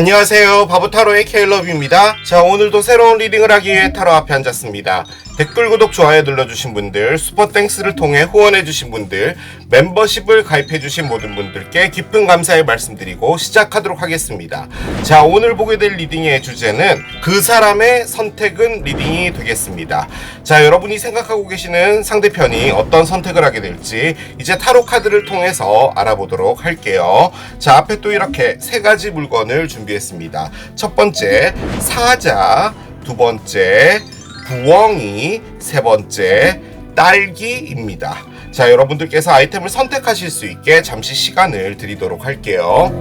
안녕하세요. 바보타로의 케일러브입니다. 자, 오늘도 새로운 리딩을 하기 위해 타로 앞에 앉았습니다. 댓글, 구독, 좋아요 눌러주신 분들, 슈퍼땡스를 통해 후원해주신 분들, 멤버십을 가입해주신 모든 분들께 깊은 감사의 말씀드리고 시작하도록 하겠습니다. 자, 오늘 보게 될 리딩의 주제는 그 사람의 선택은 리딩이 되겠습니다. 자, 여러분이 생각하고 계시는 상대편이 어떤 선택을 하게 될지 이제 타로 카드를 통해서 알아보도록 할게요. 자, 앞에 또 이렇게 세 가지 물건을 준비했습니다. 첫 번째, 사자, 두 번째, 부엉이, 세 번째, 딸기입니다. 자, 여러분들께서 아이템을 선택하실 수 있게 잠시 시간을 드리도록 할게요.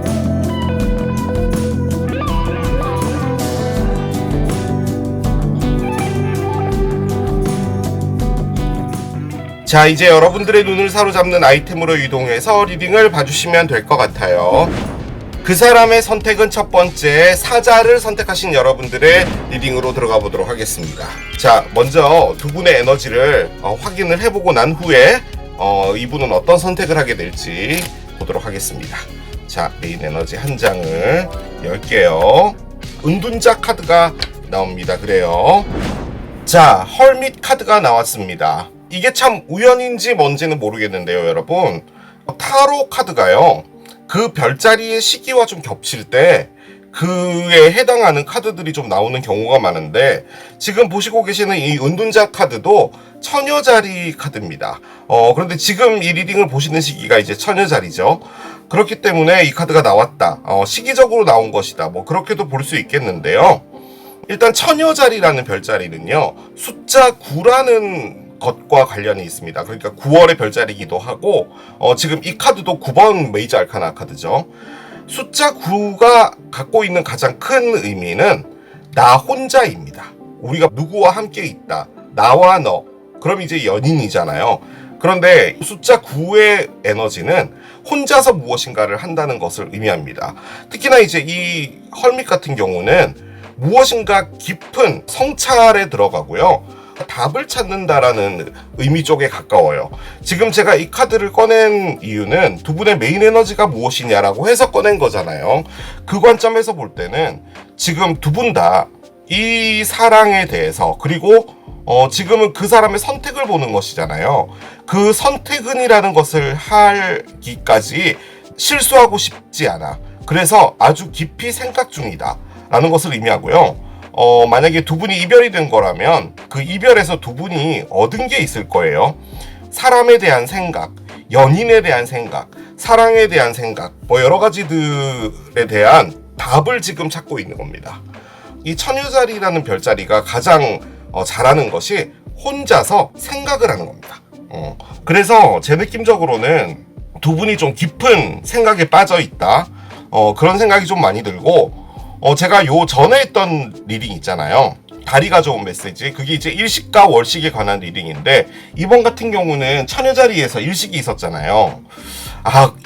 자, 이제 여러분들의 눈을 사로잡는 아이템으로 이동해서 리딩을 봐주시면 될 것 같아요. 그 사람의 선택은 첫 번째, 사자를 선택하신 여러분들의 리딩으로 들어가 보도록 하겠습니다. 자, 먼저 두 분의 에너지를 확인을 해보고 난 후에 이분은 어떤 선택을 하게 될지 보도록 하겠습니다. 자, 메인 에너지 한 장을 열게요. 은둔자 카드가 나옵니다. 그래요. 자, 헐밋 카드가 나왔습니다. 이게 참 우연인지 뭔지는 모르겠는데요, 여러분. 타로 카드가요, 그 별자리의 시기와 좀 겹칠 때 그에 해당하는 카드들이 좀 나오는 경우가 많은데, 지금 보시고 계시는 이 은둔자 카드도 처녀자리 카드입니다. 그런데 지금 이 리딩을 보시는 시기가 이제 처녀자리죠. 그렇기 때문에 이 카드가 나왔다, 시기적으로 나온 것이다, 뭐 그렇게도 볼 수 있겠는데요. 일단 처녀자리라는 별자리는요, 숫자 9라는 것과 관련이 있습니다. 그러니까 9월의 별자리이기도 하고, 지금 이 카드도 9번 메이저 알카나 카드죠. 숫자 9가 갖고 있는 가장 큰 의미는 나 혼자입니다. 우리가 누구와 함께 있다, 나와 너, 그럼 이제 연인이잖아요. 그런데 숫자 9의 에너지는 혼자서 무엇인가를 한다는 것을 의미합니다. 특히나 이제 이 헐밋 같은 경우는 무엇인가 깊은 성찰에 들어가고요, 답을 찾는다라는 의미 쪽에 가까워요. 지금 제가 이 카드를 꺼낸 이유는 두 분의 메인 에너지가 무엇이냐라고 해서 꺼낸 거잖아요. 그 관점에서 볼 때는 지금 두 분 다 이 사랑에 대해서, 그리고 지금은 그 사람의 선택을 보는 것이잖아요. 그 선택은이라는 것을 하기까지 실수하고 싶지 않아. 그래서 아주 깊이 생각 중이다 라는 것을 의미하고요. 만약에 두 분이 이별이 된 거라면 그 이별에서 두 분이 얻은 게 있을 거예요. 사람에 대한 생각, 연인에 대한 생각, 사랑에 대한 생각, 뭐 여러 가지들에 대한 답을 지금 찾고 있는 겁니다. 이 처녀자리라는 별자리가 가장 잘하는 것이 혼자서 생각을 하는 겁니다. 그래서 제 느낌적으로는 두 분이 좀 깊은 생각에 빠져 있다, 그런 생각이 좀 많이 들고, 제가 요 전에 했던 리딩 있잖아요, 달이 가져온 메시지, 그게 이제 일식과 월식에 관한 리딩인데, 이번 같은 경우는 처녀자리에서 일식이 있었잖아요.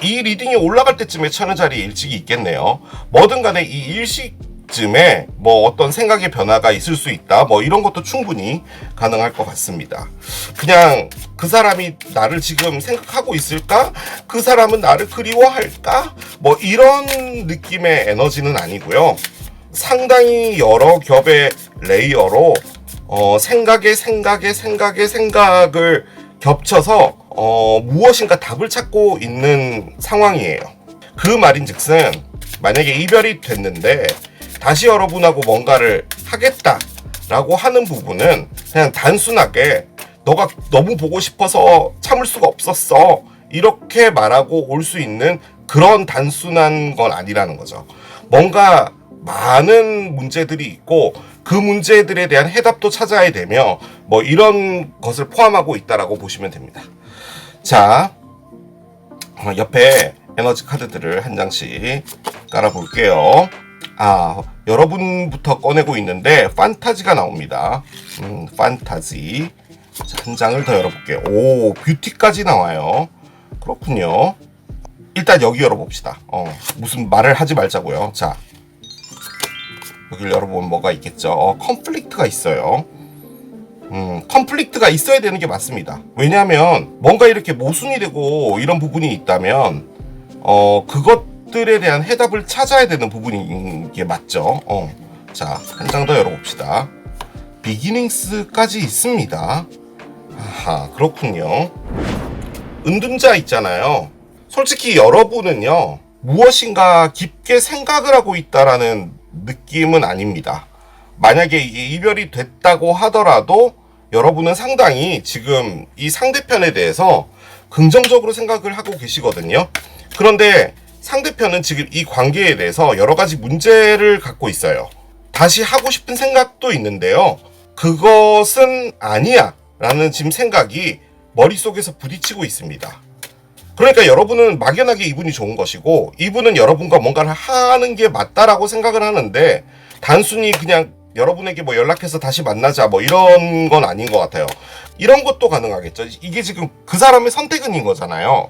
이 리딩이 올라갈 때쯤에 처녀자리에 일식이 있겠네요. 뭐든 간에 이 일식쯤에 뭐 어떤 생각의 변화가 있을 수 있다, 뭐 이런 것도 충분히 가능할 것 같습니다. 그냥 그 사람이 나를 지금 생각하고 있을까? 그 사람은 나를 그리워할까? 뭐 이런 느낌의 에너지는 아니고요. 상당히 여러 겹의 레이어로 생각의 생각을 겹쳐서 무엇인가 답을 찾고 있는 상황이에요. 그 말인즉슨 만약에 이별이 됐는데 다시 여러분하고 뭔가를 하겠다라고 하는 부분은 그냥 단순하게 너가 너무 보고 싶어서 참을 수가 없었어, 이렇게 말하고 올 수 있는 그런 단순한 건 아니라는 거죠. 뭔가 많은 문제들이 있고 그 문제들에 대한 해답도 찾아야 되며, 뭐 이런 것을 포함하고 있다라고 보시면 됩니다. 자, 옆에 에너지 카드들을 한 장씩 깔아볼게요. 여러분부터 꺼내고 있는데 판타지가 나옵니다. 판타지. 자, 한 장을 더 열어볼게요. 오, 뷰티까지 나와요. 그렇군요. 일단 여기 열어봅시다. 무슨 말을 하지 말자고요. 자, 여기를 열어보면 뭐가 있겠죠. 컨플릭트가 있어요. 컨플릭트가 있어야 되는 게 맞습니다. 왜냐하면 뭔가 이렇게 모순이 되고 이런 부분이 있다면 그것 것들에 대한 해답을 찾아야 되는 부분인 게 맞죠. 자, 한 장 더 열어봅시다. 비기닝스까지 있습니다. 아하, 그렇군요. 은둔자 있잖아요. 솔직히 여러분은요, 무엇인가 깊게 생각을 하고 있다라는 느낌은 아닙니다. 만약에 이게 이별이 됐다고 하더라도 여러분은 상당히 지금 이 상대편에 대해서 긍정적으로 생각을 하고 계시거든요. 그런데 상대편은 지금 이 관계에 대해서 여러 가지 문제를 갖고 있어요. 다시 하고 싶은 생각도 있는데요. 그것은 아니야 라는 지금 생각이 머릿속에서 부딪히고 있습니다. 그러니까 여러분은 막연하게 이분이 좋은 것이고 이분은 여러분과 뭔가를 하는 게 맞다라고 생각을 하는데 단순히 그냥 여러분에게 뭐 연락해서 다시 만나자 뭐 이런 건 아닌 것 같아요. 이런 것도 가능하겠죠. 이게 지금 그 사람의 선택은인 거잖아요.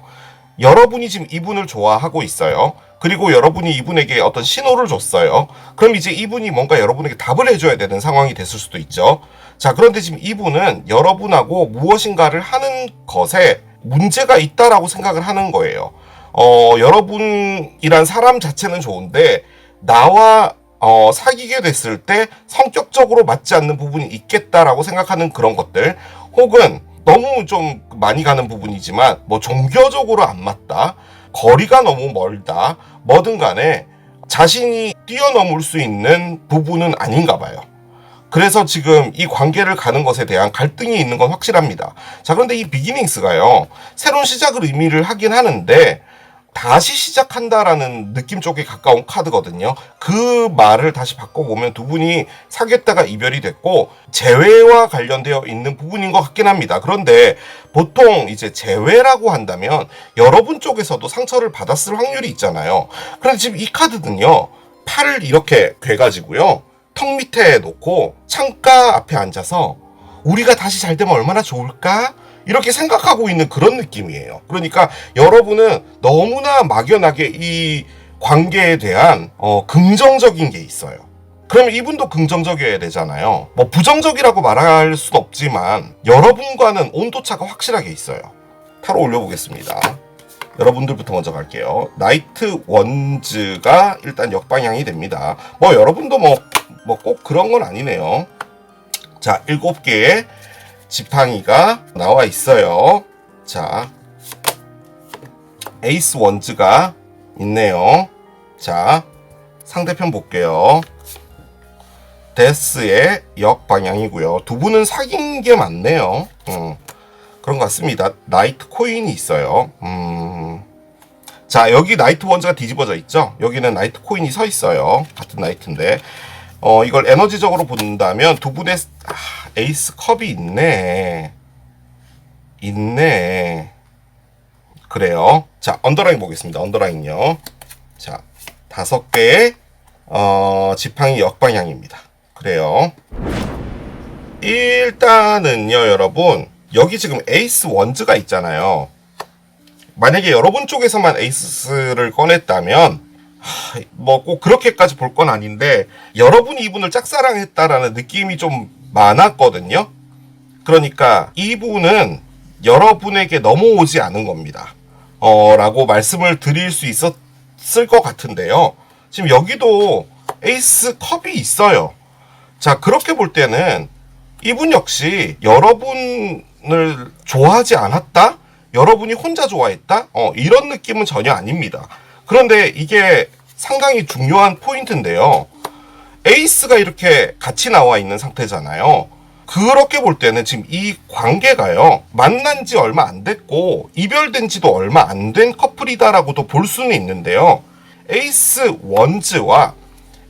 여러분이 지금 이분을 좋아하고 있어요. 그리고 여러분이 이분에게 어떤 신호를 줬어요. 그럼 이제 이분이 뭔가 여러분에게 답을 해줘야 되는 상황이 됐을 수도 있죠. 자, 그런데 지금 이분은 여러분하고 무엇인가를 하는 것에 문제가 있다라고 생각을 하는 거예요. 여러분이란 사람 자체는 좋은데 나와 사귀게 됐을 때 성격적으로 맞지 않는 부분이 있겠다라고 생각하는 그런 것들, 혹은 너무 좀 많이 가는 부분이지만 뭐 종교적으로 안 맞다, 거리가 너무 멀다, 뭐든 간에 자신이 뛰어넘을 수 있는 부분은 아닌가 봐요. 그래서 지금 이 관계를 가는 것에 대한 갈등이 있는 건 확실합니다. 자, 그런데 이 비기닝스가요, 새로운 시작을 의미를 하긴 하는데 다시 시작한다라는 느낌 쪽에 가까운 카드거든요. 그 말을 다시 바꿔보면 두 분이 사귀었다가 이별이 됐고 재회와 관련되어 있는 부분인 것 같긴 합니다. 그런데 보통 이제 재회라고 한다면 여러분 쪽에서도 상처를 받았을 확률이 있잖아요. 그런데 지금 이 카드는요, 팔을 이렇게 괴가지고요, 턱 밑에 놓고 창가 앞에 앉아서 우리가 다시 잘 되면 얼마나 좋을까? 이렇게 생각하고 있는 그런 느낌이에요. 그러니까 여러분은 너무나 막연하게 이 관계에 대한 긍정적인 게 있어요. 그러면 이분도 긍정적이어야 되잖아요. 뭐 부정적이라고 말할 순 없지만 여러분과는 온도차가 확실하게 있어요. 타로 올려보겠습니다. 여러분들부터 먼저 갈게요. 나이트 원즈가 일단 역방향이 됩니다. 뭐 여러분도 뭐 꼭 그런 건 아니네요. 자, 7개의 지팡이가 나와 있어요. 자, 에이스 원즈가 있네요. 자, 상대편 볼게요. 데스의 역방향이고요. 두 분은 사귄 게 맞네요. 그런 것 같습니다. 나이트 코인이 있어요. 자, 여기 나이트 원즈가 뒤집어져 있죠. 여기는 나이트 코인이 서 있어요. 같은 나이트인데 이걸 에너지적으로 본다면 두 분의 에이스 컵이 있네. 그래요. 자, 언더라인 보겠습니다. 언더라인요. 자, 5개의 지팡이 역방향입니다. 그래요. 일단은요, 여러분, 여기 지금 에이스 원즈가 있잖아요. 만약에 여러분 쪽에서만 에이스를 꺼냈다면 뭐 꼭 그렇게까지 볼 건 아닌데 여러분이 이분을 짝사랑했다라는 느낌이 좀 많았거든요. 그러니까 이분은 여러분에게 넘어오지 않은 겁니다. 라고 말씀을 드릴 수 있었을 것 같은데요. 지금 여기도 에이스 컵이 있어요. 자, 그렇게 볼 때는 이분 역시 여러분을 좋아하지 않았다? 여러분이 혼자 좋아했다? 이런 느낌은 전혀 아닙니다. 그런데 이게 상당히 중요한 포인트인데요. 에이스가 이렇게 같이 나와 있는 상태잖아요. 그렇게 볼 때는 지금 이 관계가요, 만난 지 얼마 안 됐고 이별된 지도 얼마 안 된 커플이다라고도 볼 수는 있는데요. 에이스 원즈와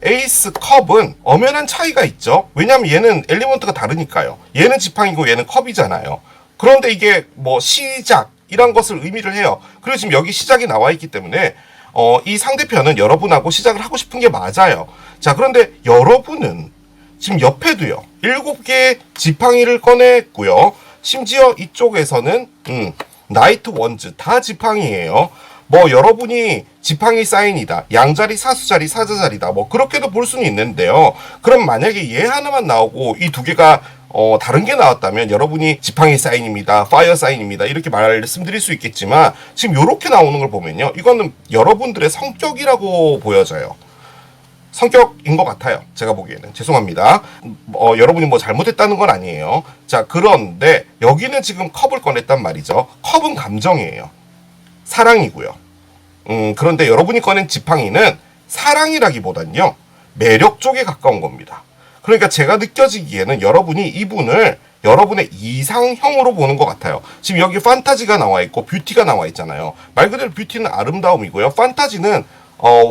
에이스 컵은 엄연한 차이가 있죠. 왜냐면 얘는 엘리먼트가 다르니까요. 얘는 지팡이고 얘는 컵이잖아요. 그런데 이게 뭐 시작 이런 것을 의미를 해요. 그리고 지금 여기 시작이 나와 있기 때문에 이 상대편은 여러분하고 시작을 하고 싶은 게 맞아요. 자, 그런데 여러분은 지금 옆에도요, 7개의 지팡이를 꺼냈고요. 심지어 이쪽에서는 나이트 원즈 다 지팡이에요. 뭐 여러분이 지팡이 사인이다, 양자리 사수자리 사자자리다, 뭐 그렇게도 볼 수는 있는데요. 그럼 만약에 얘 하나만 나오고 이 2개가 다른 게 나왔다면 여러분이 지팡이 사인입니다, 파이어 사인입니다 이렇게 말씀드릴 수 있겠지만 지금 이렇게 나오는 걸 보면요, 이거는 여러분들의 성격이라고 보여져요. 성격인 것 같아요. 제가 보기에는. 죄송합니다. 여러분이 뭐 잘못했다는 건 아니에요. 자, 그런데 여기는 지금 컵을 꺼냈단 말이죠. 컵은 감정이에요. 사랑이고요. 그런데 여러분이 꺼낸 지팡이는 사랑이라기보단요, 매력 쪽에 가까운 겁니다. 그러니까 제가 느껴지기에는 여러분이 이분을 여러분의 이상형으로 보는 것 같아요. 지금 여기 판타지가 나와 있고 뷰티가 나와 있잖아요. 말 그대로 뷰티는 아름다움이고요. 판타지는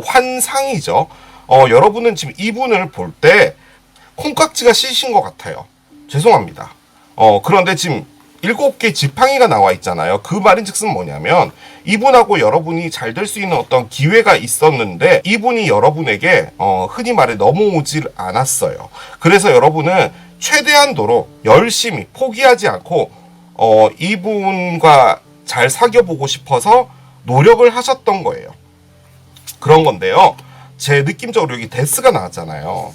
환상이죠. 여러분은 지금 이분을 볼 때 콩깍지가 씌신 것 같아요. 죄송합니다. 그런데 지금 7개 지팡이가 나와 있잖아요. 그 말인즉슨 뭐냐면 이분하고 여러분이 잘 될 수 있는 어떤 기회가 있었는데 이분이 여러분에게 흔히 말해 넘어오질 않았어요. 그래서 여러분은 최대한도로 열심히 포기하지 않고 이분과 잘 사귀어보고 싶어서 노력을 하셨던 거예요. 그런 건데요, 제 느낌적으로 여기 데스가 나왔잖아요.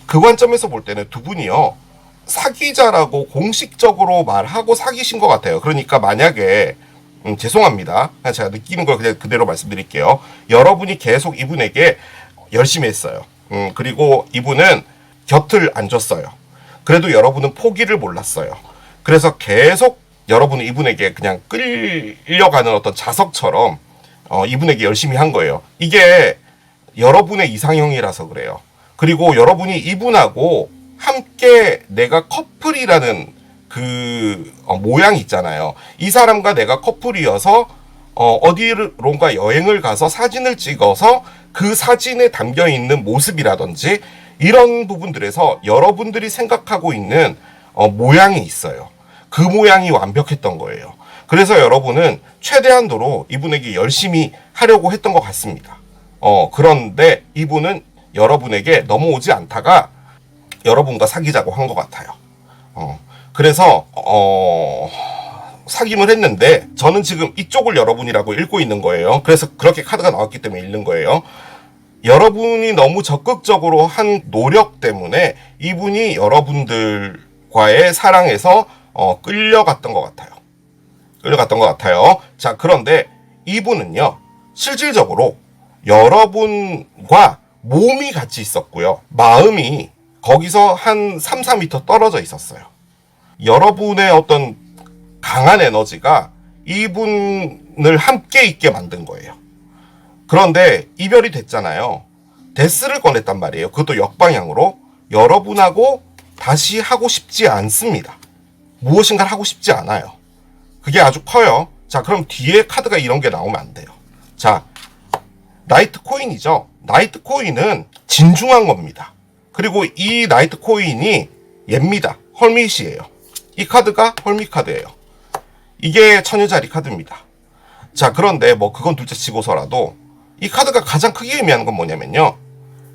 그 관점에서 볼 때는 두 분이요, 사귀자라고 공식적으로 말하고 사귀신 것 같아요. 그러니까 만약에 죄송합니다, 제가 느끼는 걸 그냥 그대로 말씀드릴게요. 여러분이 계속 이분에게 열심히 했어요. 그리고 이분은 곁을 안 줬어요. 그래도 여러분은 포기를 몰랐어요. 그래서 계속 여러분은 이분에게 그냥 끌려가는 어떤 자석처럼 이분에게 열심히 한 거예요. 이게 여러분의 이상형이라서 그래요. 그리고 여러분이 이분하고 함께 내가 커플이라는 그 모양이 있잖아요. 이 사람과 내가 커플이어서 어디론가 여행을 가서 사진을 찍어서 그 사진에 담겨 있는 모습이라든지 이런 부분들에서 여러분들이 생각하고 있는 모양이 있어요. 그 모양이 완벽했던 거예요. 그래서 여러분은 최대한도로 이분에게 열심히 하려고 했던 것 같습니다. 그런데 이분은 여러분에게 넘어오지 않다가 여러분과 사귀자고 한 것 같아요. 그래서 사귐을 했는데 저는 지금 이쪽을 여러분이라고 읽고 있는 거예요. 그래서 그렇게 카드가 나왔기 때문에 읽는 거예요. 여러분이 너무 적극적으로 한 노력 때문에 이분이 여러분들과의 사랑에서 끌려갔던 것 같아요. 끌려갔던 것 같아요. 자, 그런데 이분은요, 실질적으로 여러분과 몸이 같이 있었고요, 마음이 거기서 한 3, 4m 떨어져 있었어요. 여러분의 어떤 강한 에너지가 이분을 함께 있게 만든 거예요. 그런데 이별이 됐잖아요. 데스를 꺼냈단 말이에요. 그것도 역방향으로. 여러분하고 다시 하고 싶지 않습니다. 무엇인가를 하고 싶지 않아요. 그게 아주 커요. 자, 그럼 뒤에 카드가 이런 게 나오면 안 돼요. 자, 나이트 코인이죠. 나이트 코인은 진중한 겁니다. 그리고 이 나이트 코인이 얘입니다. 헐밋이에요. 이 카드가 헐밋 카드예요. 이게 천여짜리 카드입니다. 자, 그런데 뭐 그건 둘째 치고서라도 이 카드가 가장 크게 의미하는 건 뭐냐면요,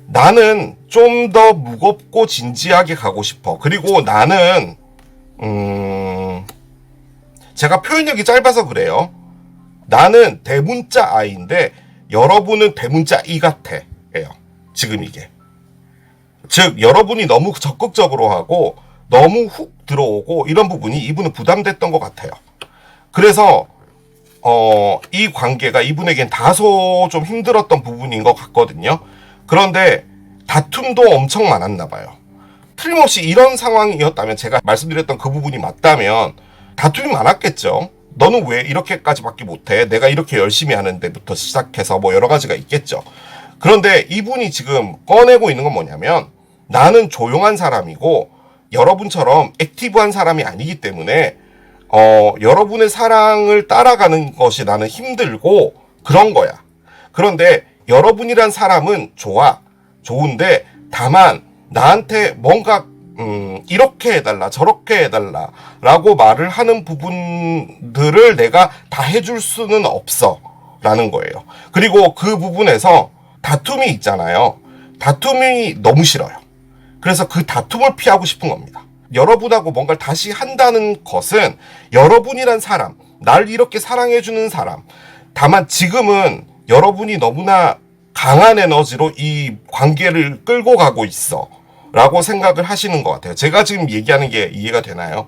나는 좀 더 무겁고 진지하게 가고 싶어. 그리고 나는 제가 표현력이 짧아서 그래요. 나는 대문자 I인데 여러분은 대문자 E 같아. 예요. 지금 이게. 즉 여러분이 너무 적극적으로 하고 너무 훅 들어오고 이런 부분이 이분은 부담됐던 것 같아요. 그래서 이 관계가 이분에겐 다소 좀 힘들었던 부분인 것 같거든요. 그런데 다툼도 엄청 많았나 봐요. 틀림없이 이런 상황이었다면, 제가 말씀드렸던 그 부분이 맞다면 다툼이 많았겠죠. 너는 왜 이렇게까지밖에 못해? 내가 이렇게 열심히 하는데부터 시작해서 뭐 여러 가지가 있겠죠. 그런데 이분이 지금 꺼내고 있는 건 뭐냐면, 나는 조용한 사람이고 여러분처럼 액티브한 사람이 아니기 때문에 여러분의 사랑을 따라가는 것이 나는 힘들고 그런 거야. 그런데 여러분이란 사람은 좋은데 다만 나한테 뭔가 이렇게 해달라 저렇게 해달라 라고 말을 하는 부분들을 내가 다 해줄 수는 없어 라는 거예요. 그리고 그 부분에서 다툼이 있잖아요. 다툼이 너무 싫어요. 그래서 그 다툼을 피하고 싶은 겁니다. 여러분하고 뭔가를 다시 한다는 것은 여러분이란 사람, 날 이렇게 사랑해주는 사람, 다만 지금은 여러분이 너무나 강한 에너지로 이 관계를 끌고 가고 있어 라고 생각을 하시는 것 같아요. 제가 지금 얘기하는 게 이해가 되나요?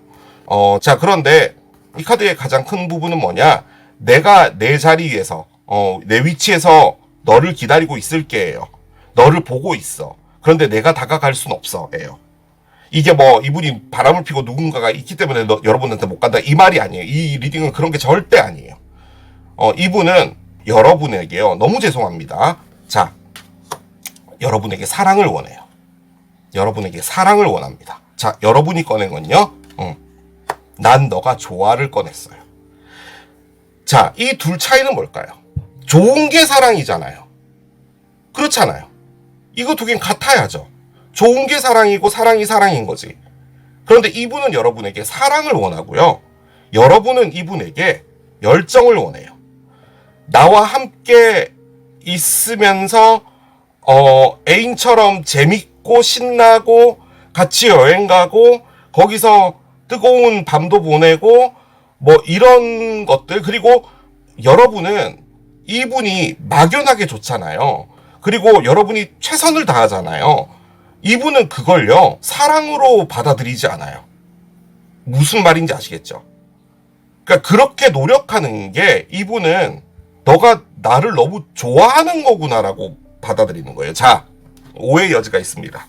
자, 그런데 이 카드의 가장 큰 부분은 뭐냐? 내가 내 자리에서, 내 위치에서 너를 기다리고 있을게예요. 너를 보고 있어. 그런데 내가 다가갈 순 없어. 예요. 이게 뭐 이분이 바람을 피고 누군가가 있기 때문에 여러분한테 못 간다 이 말이 아니에요. 이 리딩은 그런 게 절대 아니에요. 이분은 여러분에게요. 너무 죄송합니다. 자, 여러분에게 사랑을 원해요. 여러분에게 사랑을 원합니다. 자, 여러분이 꺼낸 건요. 난 너가 좋아를 꺼냈어요. 자, 이 둘 차이는 뭘까요? 좋은 게 사랑이잖아요. 그렇잖아요. 이거 두 개는 같아야죠. 좋은 게 사랑이고 사랑이 사랑인 거지. 그런데 이분은 여러분에게 사랑을 원하고요. 여러분은 이분에게 열정을 원해요. 나와 함께 있으면서 애인처럼 재밌고 신나고 같이 여행 가고 거기서 뜨거운 밤도 보내고 뭐 이런 것들. 그리고 여러분은 이분이 막연하게 좋잖아요. 그리고 여러분이 최선을 다하잖아요. 이분은 그걸요 사랑으로 받아들이지 않아요. 무슨 말인지 아시겠죠? 그러니까 그렇게 노력하는 게 이분은 너가 나를 너무 좋아하는 거구나라고 받아들이는 거예요. 자, 오해의 여지가 있습니다.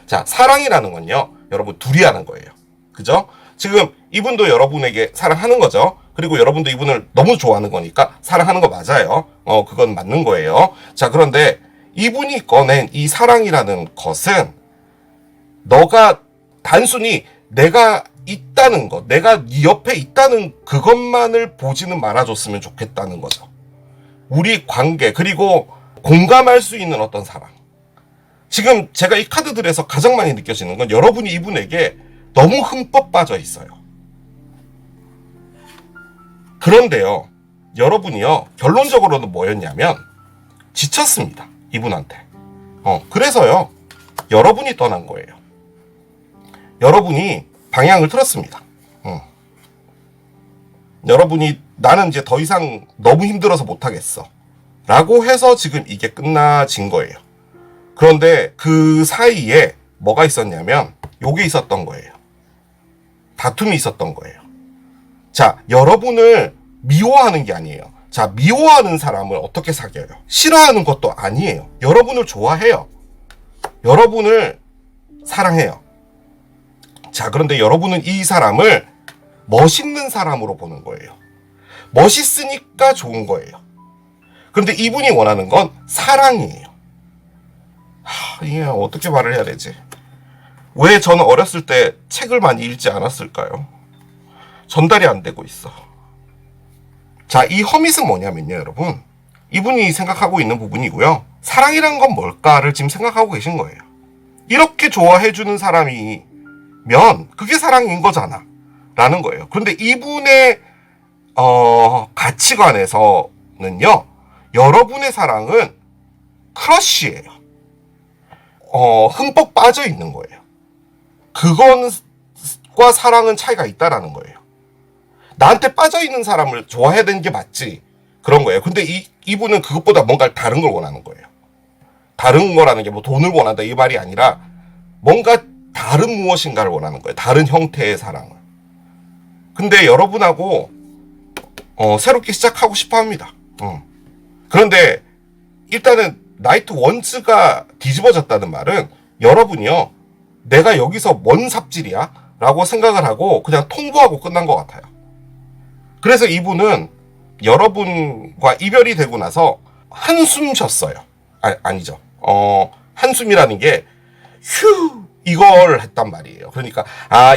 자, 사랑이라는 건요 여러분 둘이 하는 거예요. 그죠? 지금 이분도 여러분에게 사랑하는 거죠. 그리고 여러분도 이분을 너무 좋아하는 거니까 사랑하는 거 맞아요. 그건 맞는 거예요. 자, 그런데 이분이 꺼낸 이 사랑이라는 것은 너가 단순히 내가 있다는 것, 내가 네 옆에 있다는 그것만을 보지는 말아줬으면 좋겠다는 거죠. 우리 관계, 그리고 공감할 수 있는 어떤 사랑. 지금 제가 이 카드들에서 가장 많이 느껴지는 건 여러분이 이분에게 너무 흠뻑 빠져 있어요. 그런데요, 여러분이요, 결론적으로는 뭐였냐면 지쳤습니다. 이분한테. 그래서요, 여러분이 떠난 거예요. 여러분이 방향을 틀었습니다. 여러분이 나는 이제 더 이상 너무 힘들어서 못하겠어. 라고 해서 지금 이게 끝나진 거예요. 그런데 그 사이에 뭐가 있었냐면 요게 있었던 거예요. 다툼이 있었던 거예요. 자, 여러분을 미워하는 게 아니에요. 자, 미워하는 사람을 어떻게 사귀어요? 싫어하는 것도 아니에요. 여러분을 좋아해요. 여러분을 사랑해요. 자, 그런데 여러분은 이 사람을 멋있는 사람으로 보는 거예요. 멋있으니까 좋은 거예요. 그런데 이분이 원하는 건 사랑이에요. 이게 어떻게 말을 해야 되지? 왜 저는 어렸을 때 책을 많이 읽지 않았을까요? 전달이 안 되고 있어. 자, 이 허밋은 뭐냐면요, 여러분. 이분이 생각하고 있는 부분이고요. 사랑이란 건 뭘까를 지금 생각하고 계신 거예요. 이렇게 좋아해주는 사람이면 그게 사랑인 거잖아. 라는 거예요. 그런데 이분의 가치관에서는요, 여러분의 사랑은 크러쉬예요. 흠뻑 빠져 있는 거예요. 그건과 사랑은 차이가 있다라는 거예요. 나한테 빠져 있는 사람을 좋아해야 되는 게 맞지. 그런 거예요. 근데 이분은 그것보다 뭔가 다른 걸 원하는 거예요. 다른 거라는 게 뭐 돈을 원한다 이 말이 아니라 뭔가 다른 무엇인가를 원하는 거예요. 다른 형태의 사랑을. 근데 여러분하고 새롭게 시작하고 싶어 합니다. 그런데 일단은 나이트 원즈가 뒤집어졌다는 말은 여러분이요, 내가 여기서 뭔 삽질이야? 라고 생각을 하고 그냥 통보하고 끝난 것 같아요. 그래서 이분은 여러분과 이별이 되고 나서 한숨 쉬었어요. 아니죠. 한숨이라는 게 휴 이걸 했단 말이에요. 그러니까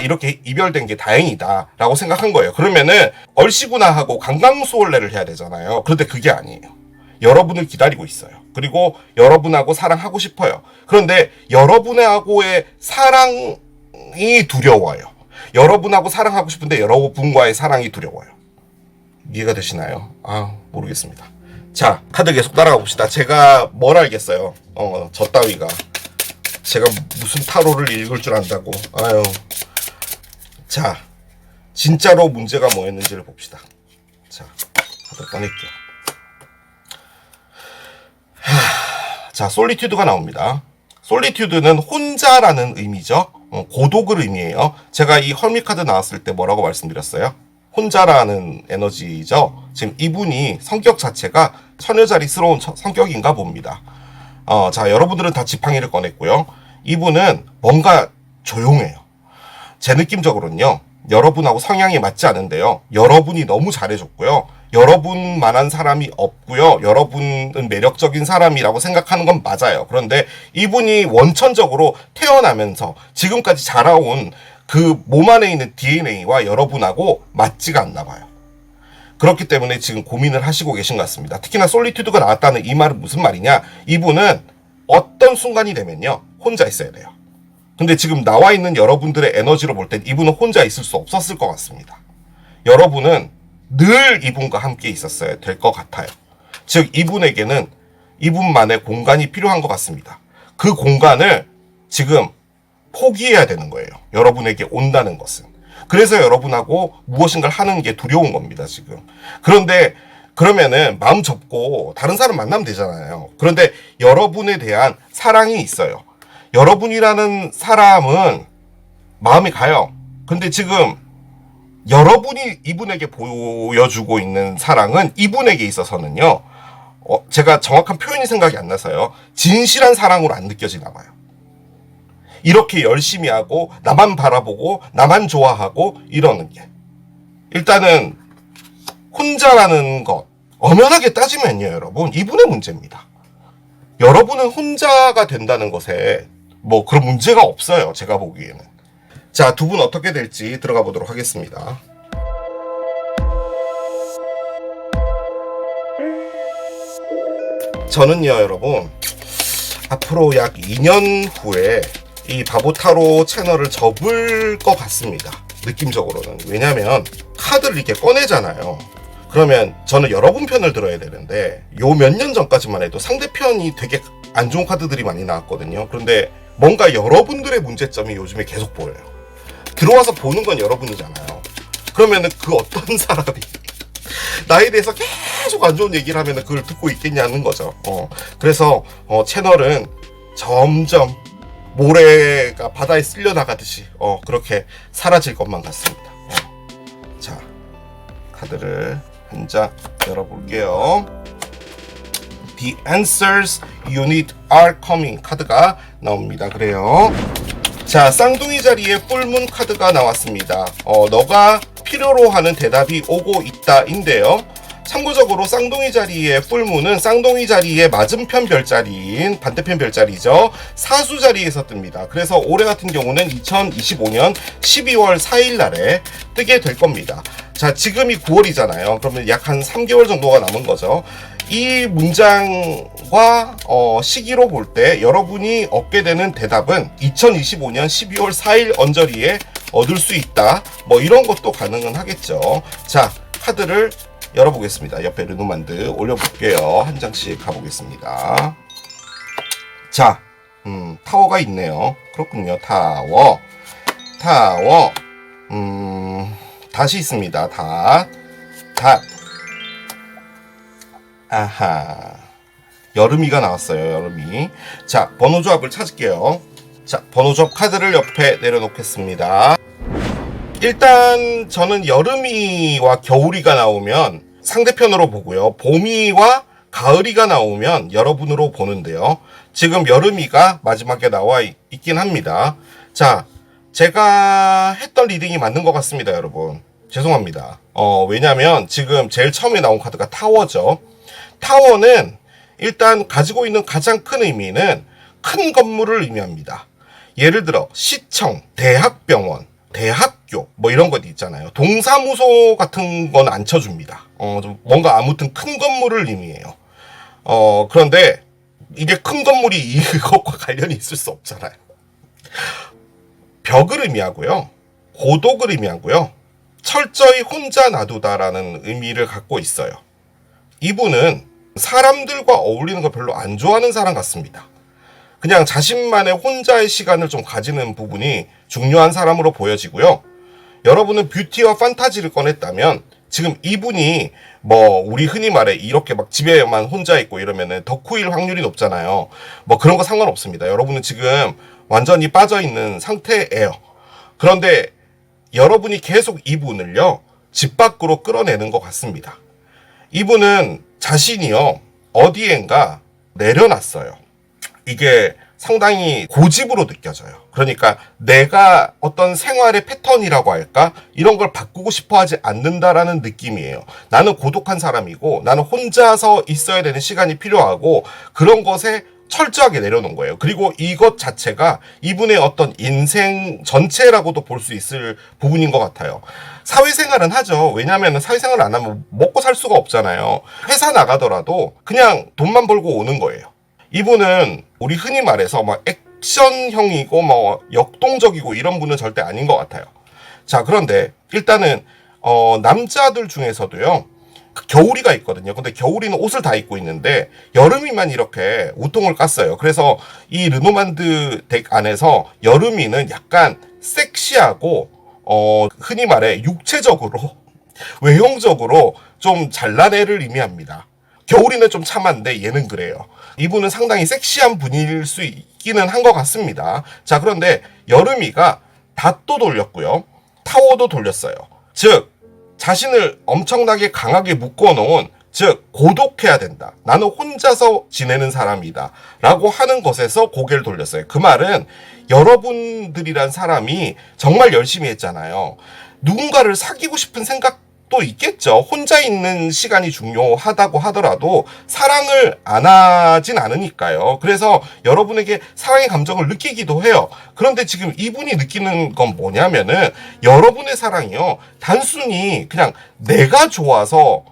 이렇게 이별된 게 다행이다 라고 생각한 거예요. 그러면은 얼씨구나 하고 강강수월래를 해야 되잖아요. 그런데 그게 아니에요. 여러분을 기다리고 있어요. 그리고 여러분하고 사랑하고 싶어요. 그런데 여러분하고의 사랑이 두려워요. 여러분하고 사랑하고 싶은데 여러분과의 사랑이 두려워요. 이해가 되시나요? 모르겠습니다. 자, 카드 계속 따라가 봅시다. 제가 뭘 알겠어요. 저 따위가. 제가 무슨 타로를 읽을 줄 안다고. 자, 진짜로 문제가 뭐였는지를 봅시다. 자, 카드 꺼낼게요. 자, 솔리튜드가 나옵니다. 솔리튜드는 혼자라는 의미죠. 고독을 의미해요. 제가 이 헐밋 카드 나왔을 때 뭐라고 말씀드렸어요? 혼자라는 에너지죠. 지금 이분이 성격 자체가 처녀자리스러운 성격인가 봅니다. 자, 여러분들은 다 지팡이를 꺼냈고요. 이분은 뭔가 조용해요. 제 느낌적으로는요, 여러분하고 성향이 맞지 않은데요, 여러분이 너무 잘해줬고요, 여러분만한 사람이 없고요, 여러분은 매력적인 사람이라고 생각하는 건 맞아요. 그런데 이분이 원천적으로 태어나면서 지금까지 자라온 그 몸 안에 있는 DNA와 여러분하고 맞지가 않나 봐요. 그렇기 때문에 지금 고민을 하시고 계신 것 같습니다. 특히나 솔리튜드가 나왔다는 이 말은 무슨 말이냐, 이분은 어떤 순간이 되면요, 혼자 있어야 돼요. 근데 지금 나와 있는 여러분들의 에너지로 볼 땐 이분은 혼자 있을 수 없었을 것 같습니다. 여러분은 늘 이분과 함께 있었어야 될 것 같아요. 즉, 이분에게는 이분만의 공간이 필요한 것 같습니다. 그 공간을 지금 포기해야 되는 거예요. 여러분에게 온다는 것은. 그래서 여러분하고 무엇인가를 하는 게 두려운 겁니다, 지금. 그런데 그러면은 마음 접고 다른 사람 만나면 되잖아요. 그런데 여러분에 대한 사랑이 있어요. 여러분이라는 사람은 마음이 가요. 근데 지금 여러분이 이분에게 보여주고 있는 사랑은 이분에게 있어서는요, 제가 정확한 표현이 생각이 안 나서요, 진실한 사랑으로 안 느껴지나 봐요. 이렇게 열심히 하고 나만 바라보고 나만 좋아하고 이러는 게, 일단은 혼자라는 것, 엄연하게 따지면요, 여러분, 이분의 문제입니다. 여러분은 혼자가 된다는 것에 뭐 그런 문제가 없어요, 제가 보기에는. 자, 두 분 어떻게 될지 들어가 보도록 하겠습니다. 저는요, 여러분, 앞으로 약 2년 후에 이 바보타로 채널을 접을 것 같습니다, 느낌적으로는. 왜냐면 카드를 이렇게 꺼내잖아요. 그러면 저는 여러분 편을 들어야 되는데, 요 몇 년 전까지만 해도 상대편이 되게 안 좋은 카드들이 많이 나왔거든요. 그런데 뭔가 여러분들의 문제점이 요즘에 계속 보여요. 들어와서 보는 건 여러분이잖아요. 그러면은 그 어떤 사람이 나에 대해서 계속 안 좋은 얘기를 하면은 그걸 듣고 있겠냐는 거죠. 그래서 채널은 점점 모래가 바다에 쓸려 나가듯이 그렇게 사라질 것만 같습니다. 자, 카드를 한 장 열어볼게요. The answers you need are coming 카드가 나옵니다. 그래요. 자, 쌍둥이 자리에 풀문 카드가 나왔습니다. 너가 필요로 하는 대답이 오고 있다 인데요. 참고적으로 쌍둥이 자리의 풀문은 쌍둥이 자리의 맞은편 별자리인 반대편 별자리죠, 사수 자리에서 뜹니다. 그래서 올해 같은 경우는 2025년 12월 4일 날에 뜨게 될 겁니다. 자, 지금이 9월이잖아요. 그러면 약 한 3개월 정도가 남은 거죠. 이 문장과 시기로 볼 때 여러분이 얻게 되는 대답은 2025년 12월 4일 언저리에 얻을 수 있다, 뭐 이런 것도 가능은 하겠죠. 자, 카드를 열어보겠습니다. 옆에 르누만드 올려볼게요. 한 장씩 가보겠습니다. 자, 타워가 있네요. 그렇군요. 타워, 닷이 있습니다. 닷. 아하, 여름이가 나왔어요. 여름이. 자, 번호 조합을 찾을게요. 자, 번호 조합 카드를 옆에 내려놓겠습니다. 일단 저는 여름이와 겨울이가 나오면 상대편으로 보고요, 봄이와 가을이가 나오면 여러분으로 보는데요. 지금 여름이가 마지막에 나와 있긴 합니다. 자, 제가 했던 리딩이 맞는 것 같습니다, 여러분. 죄송합니다. 왜냐면 지금 제일 처음에 나온 카드가 타워죠. 타워는 일단 가지고 있는 가장 큰 의미는 큰 건물을 의미합니다. 예를 들어 시청, 대학병원, 대학교 뭐 이런 것 있잖아요. 동사무소 같은 건 안 쳐줍니다. 좀 뭔가 아무튼 큰 건물을 의미해요. 그런데 이게 큰 건물이 이것과 관련이 있을 수 없잖아요. 벽을 의미하고요, 고독을 의미하고요, 철저히 혼자 놔두다라는 의미를 갖고 있어요. 이분은 사람들과 어울리는 걸 별로 안 좋아하는 사람 같습니다. 그냥 자신만의 혼자의 시간을 좀 가지는 부분이 중요한 사람으로 보여지고요. 여러분은 뷰티와 판타지를 꺼냈다면 지금 이분이 뭐 우리 흔히 말해 이렇게 막 집에만 혼자 있고 이러면은 덕후일 확률이 높잖아요. 뭐 그런 거 상관없습니다. 여러분은 지금 완전히 빠져 있는 상태예요. 그런데 여러분이 계속 이분을요 집 밖으로 끌어내는 것 같습니다. 이분은 자신이요 어디엔가 내려놨어요. 이게 상당히 고집으로 느껴져요. 그러니까 내가 어떤 생활의 패턴이라고 할까? 이런 걸 바꾸고 싶어 하지 않는다라는 느낌이에요. 나는 고독한 사람이고 나는 혼자서 있어야 되는 시간이 필요하고 그런 것에 철저하게 내려놓은 거예요. 그리고 이것 자체가 이분의 어떤 인생 전체라고도 볼 수 있을 부분인 것 같아요. 사회생활은 하죠. 왜냐하면 사회생활을 안 하면 먹고 살 수가 없잖아요. 회사 나가더라도 그냥 돈만 벌고 오는 거예요. 이분은 우리 흔히 말해서 막 액션형이고 뭐 역동적이고 이런 분은 절대 아닌 것 같아요. 자, 그런데 일단은 남자들 중에서도요 그 겨울이가 있거든요. 근데 겨울이는 옷을 다 입고 있는데 여름이만 이렇게 우통을 깠어요. 그래서 이 르노만드 덱 안에서 여름이는 약간 섹시하고 흔히 말해 육체적으로 외형적으로 좀 잘난 애를 의미합니다. 겨울이는 좀 참한데 얘는 그래요. 이분은 상당히 섹시한 분일 수 있기는 한 것 같습니다. 자, 그런데 여름이가 닷도 돌렸고요. 타워도 돌렸어요. 즉 자신을 엄청나게 강하게 묶어놓은 즉 고독해야 된다. 나는 혼자서 지내는 사람이다. 라고 하는 것에서 고개를 돌렸어요. 그 말은 여러분들이란 사람이 정말 열심히 했잖아요. 누군가를 사귀고 싶은 생각도 있겠죠. 혼자 있는 시간이 중요하다고 하더라도 사랑을 안 하진 않으니까요. 그래서 여러분에게 사랑의 감정을 느끼기도 해요. 그런데 지금 이분이 느끼는 건 뭐냐면은 여러분의 사랑이요. 단순히 그냥 내가 좋아서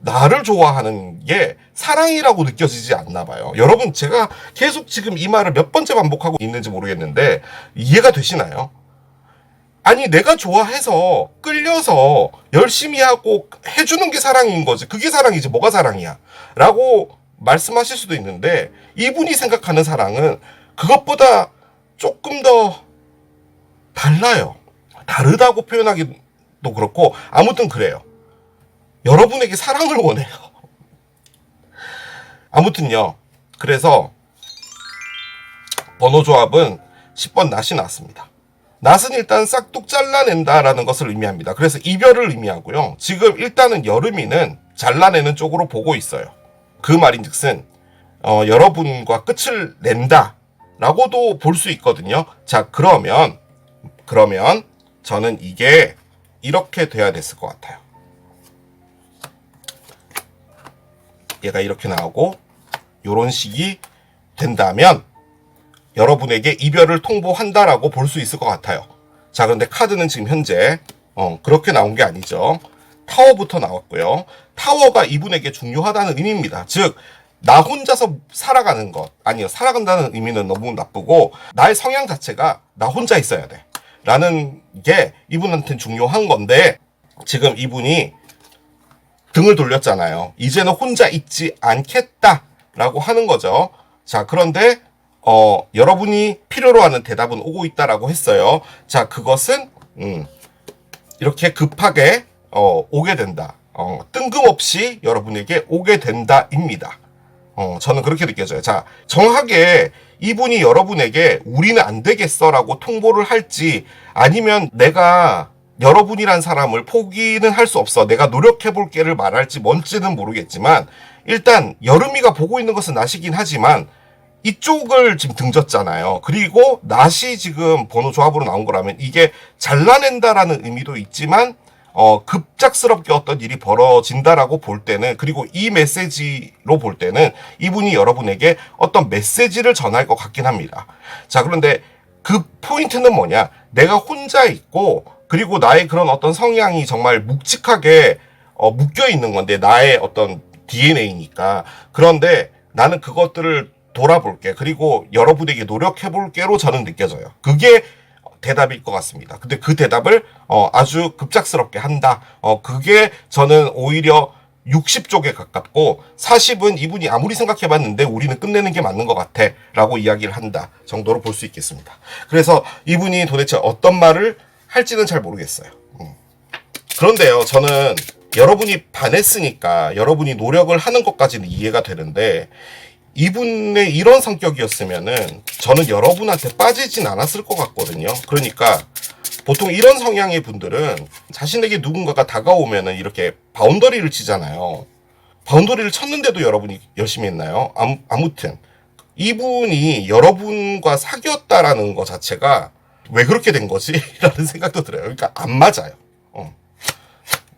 나를 좋아하는 게 사랑이라고 느껴지지 않나 봐요. 여러분, 제가 계속 지금 이 말을 몇 번째 반복하고 있는지 모르겠는데 이해가 되시나요? 아니, 내가 좋아해서 끌려서 열심히 하고 해주는 게 사랑인 거지. 그게 사랑이지 뭐가 사랑이야 라고 말씀하실 수도 있는데 이분이 생각하는 사랑은 그것보다 조금 더 달라요. 다르다고 표현하기도 그렇고 아무튼 그래요. 여러분에게 사랑을 원해요. 아무튼요. 그래서 번호 조합은 10번 낫이 나왔습니다. 낫은 일단 싹둑 잘라낸다라는 것을 의미합니다. 그래서 이별을 의미하고요. 지금 일단은 여름이는 잘라내는 쪽으로 보고 있어요. 그 말인즉슨 여러분과 끝을 낸다 라고도 볼 수 있거든요. 자, 그러면 저는 이게 이렇게 돼야 됐을 것 같아요. 얘가 이렇게 나오고 요런 식이 된다면 여러분에게 이별을 통보한다라고 볼 수 있을 것 같아요. 자, 그런데 카드는 지금 현재 그렇게 나온 게 아니죠. 타워부터 나왔고요. 타워가 이분에게 중요하다는 의미입니다. 즉 나 혼자서 살아가는 것, 아니요, 살아간다는 의미는 너무 나쁘고 나의 성향 자체가 나 혼자 있어야 돼 라는 게 이분한테는 중요한 건데 지금 이분이 등을 돌렸잖아요. 이제는 혼자 있지 않겠다라고 하는 거죠. 자, 그런데 여러분이 필요로 하는 대답은 오고 있다라고 했어요. 자, 그것은 이렇게 급하게 오게 된다. 뜬금없이 여러분에게 오게 된다입니다. 저는 그렇게 느껴져요. 자, 정확하게 이분이 여러분에게 우리는 안 되겠어라고 통보를 할지 아니면 내가 여러분이란 사람을 포기는 할 수 없어. 내가 노력해볼게를 말할지 뭔지는 모르겠지만 일단 여름이가 보고 있는 것은 낫이긴 하지만 이쪽을 지금 등졌잖아요. 그리고 낫이 지금 번호 조합으로 나온 거라면 이게 잘라낸다라는 의미도 있지만 급작스럽게 어떤 일이 벌어진다라고 볼 때는 그리고 이 메시지로 볼 때는 이분이 여러분에게 어떤 메시지를 전할 것 같긴 합니다. 자, 그런데 그 포인트는 뭐냐? 내가 혼자 있고 그리고 나의 그런 어떤 성향이 정말 묵직하게 묶여 있는 건데 나의 어떤 DNA니까. 그런데 나는 그것들을 돌아볼게. 그리고 여러분에게 노력해볼게로 저는 느껴져요. 그게 대답일 것 같습니다. 근데 그 대답을 아주 급작스럽게 한다. 그게 저는 오히려 60쪽에 가깝고 40은 이분이 아무리 생각해봤는데 우리는 끝내는 게 맞는 것 같아 라고 이야기를 한다 정도로 볼 수 있겠습니다. 그래서 이분이 도대체 어떤 말을 할지는 잘 모르겠어요. 그런데요, 저는 여러분이 반했으니까 여러분이 노력을 하는 것까지는 이해가 되는데, 이분의 이런 성격이었으면은 저는 여러분한테 빠지진 않았을 것 같거든요. 그러니까 보통 이런 성향의 분들은 자신에게 누군가가 다가오면은 이렇게 바운더리를 치잖아요. 바운더리를 쳤는데도 여러분이 열심히 했나요? 아무튼 이분이 여러분과 사귀었다라는 것 자체가 왜 그렇게 된 거지? 라는 생각도 들어요. 그러니까 안 맞아요.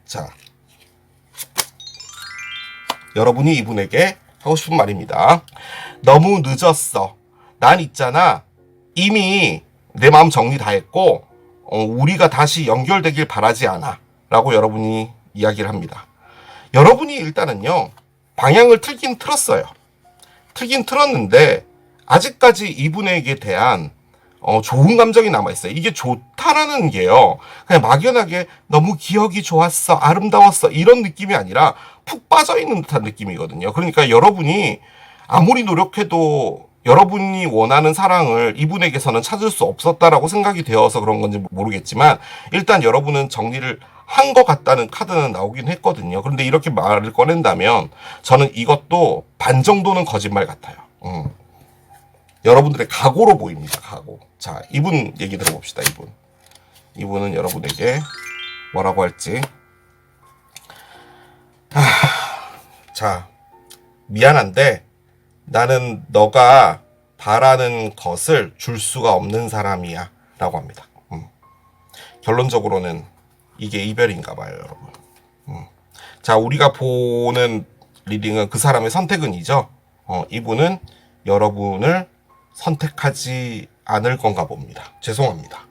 자, 여러분이 이분에게 하고 싶은 말입니다. 너무 늦었어. 난 있잖아, 이미 내 마음 정리 다 했고 우리가 다시 연결되길 바라지 않아 라고 여러분이 이야기를 합니다. 여러분이 일단은요, 방향을 틀긴 틀었어요. 틀긴 틀었는데 아직까지 이분에게 대한 좋은 감정이 남아있어요. 이게 좋다라는 게요, 그냥 막연하게 너무 기억이 좋았어, 아름다웠어 이런 느낌이 아니라 푹 빠져있는 듯한 느낌이거든요. 그러니까 여러분이 아무리 노력해도 여러분이 원하는 사랑을 이분에게서는 찾을 수 없었다라고 생각이 되어서 그런 건지 모르겠지만, 일단 여러분은 정리를 한 것 같다는 카드는 나오긴 했거든요. 그런데 이렇게 말을 꺼낸다면 저는 이것도 반 정도는 거짓말 같아요. 여러분들의 각오로 보입니다. 각오. 자, 이분 얘기 들어봅시다. 이분은 여러분에게 뭐라고 할지. 자, 미안한데 나는 너가 바라는 것을 줄 수가 없는 사람이야 라고 합니다. 결론적으로는 이게 이별인가 봐요, 여러분. 자, 우리가 보는 리딩은 그 사람의 선택은이죠. 이분은 여러분을 선택하지 않을 건가 봅니다. 죄송합니다.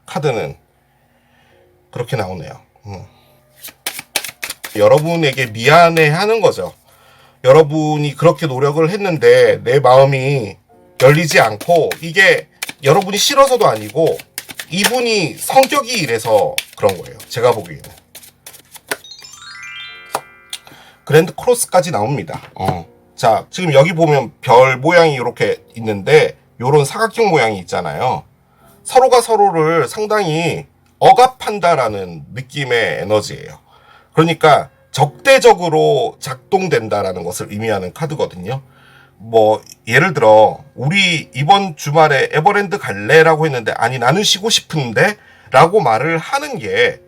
카드는 그렇게 나오네요. 여러분에게 미안해 하는 거죠. 여러분이 그렇게 노력을 했는데 내 마음이 열리지 않고, 이게 여러분이 싫어서도 아니고 이분이 성격이 이래서 그런 거예요. 제가 보기에는. 그랜드 크로스까지 나옵니다. 자, 지금 여기 보면 별 모양이 이렇게 있는데 요런 사각형 모양이 있잖아요. 서로가 서로를 상당히 억압한다라는 느낌의 에너지예요. 그러니까 적대적으로 작동된다라는 것을 의미하는 카드거든요. 뭐 예를 들어 우리 이번 주말에 에버랜드 갈래라고 했는데 아니 나는 쉬고 싶은데 라고 말을 하는 게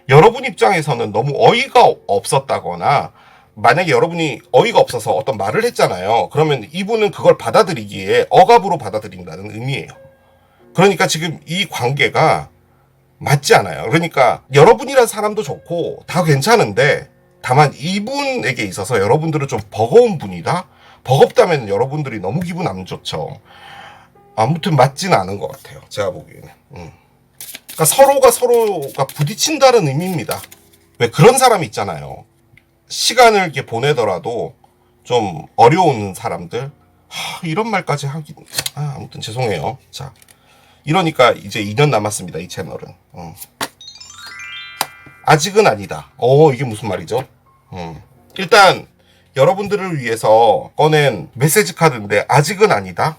여러분 입장에서는 너무 어이가 없었다거나, 만약에 여러분이 어이가 없어서 어떤 말을 했잖아요. 그러면 이분은 그걸 받아들이기에 억압으로 받아들인다는 의미예요. 그러니까 지금 이 관계가 맞지 않아요. 그러니까 여러분이란 사람도 좋고 다 괜찮은데 다만 이분에게 있어서 여러분들은 좀 버거운 분이다? 버겁다면 여러분들이 너무 기분 안 좋죠. 아무튼 맞지는 않은 것 같아요. 제가 보기에는. 그러니까 서로가 부딪힌다는 의미입니다. 왜 그런 사람이 있잖아요. 시간을 이렇게 보내더라도 좀 어려운 사람들. 이런 말까지 하긴. 아무튼 죄송해요. 자, 이러니까 이제 2년 남았습니다. 이 채널은. 아직은 아니다. 이게 무슨 말이죠? 일단 여러분들을 위해서 꺼낸 메시지 카드인데 아직은 아니다.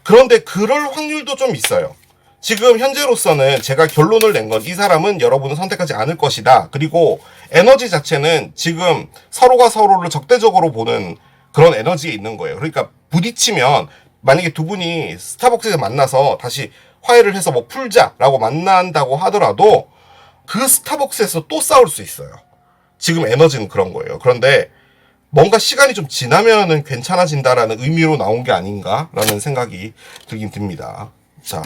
그런데 그럴 확률도 좀 있어요. 지금 현재로서는 제가 결론을 낸 건 이 사람은 여러분을 선택하지 않을 것이다. 그리고 에너지 자체는 지금 서로가 서로를 적대적으로 보는 그런 에너지에 있는 거예요. 그러니까 부딪히면, 만약에 두 분이 스타벅스에서 만나서 다시 화해를 해서 뭐 풀자라고 만난다고 하더라도 그 스타벅스에서 또 싸울 수 있어요. 지금 에너지는 그런 거예요. 그런데 뭔가 시간이 좀 지나면은 괜찮아진다라는 의미로 나온 게 아닌가라는 생각이 들긴 듭니다. 자,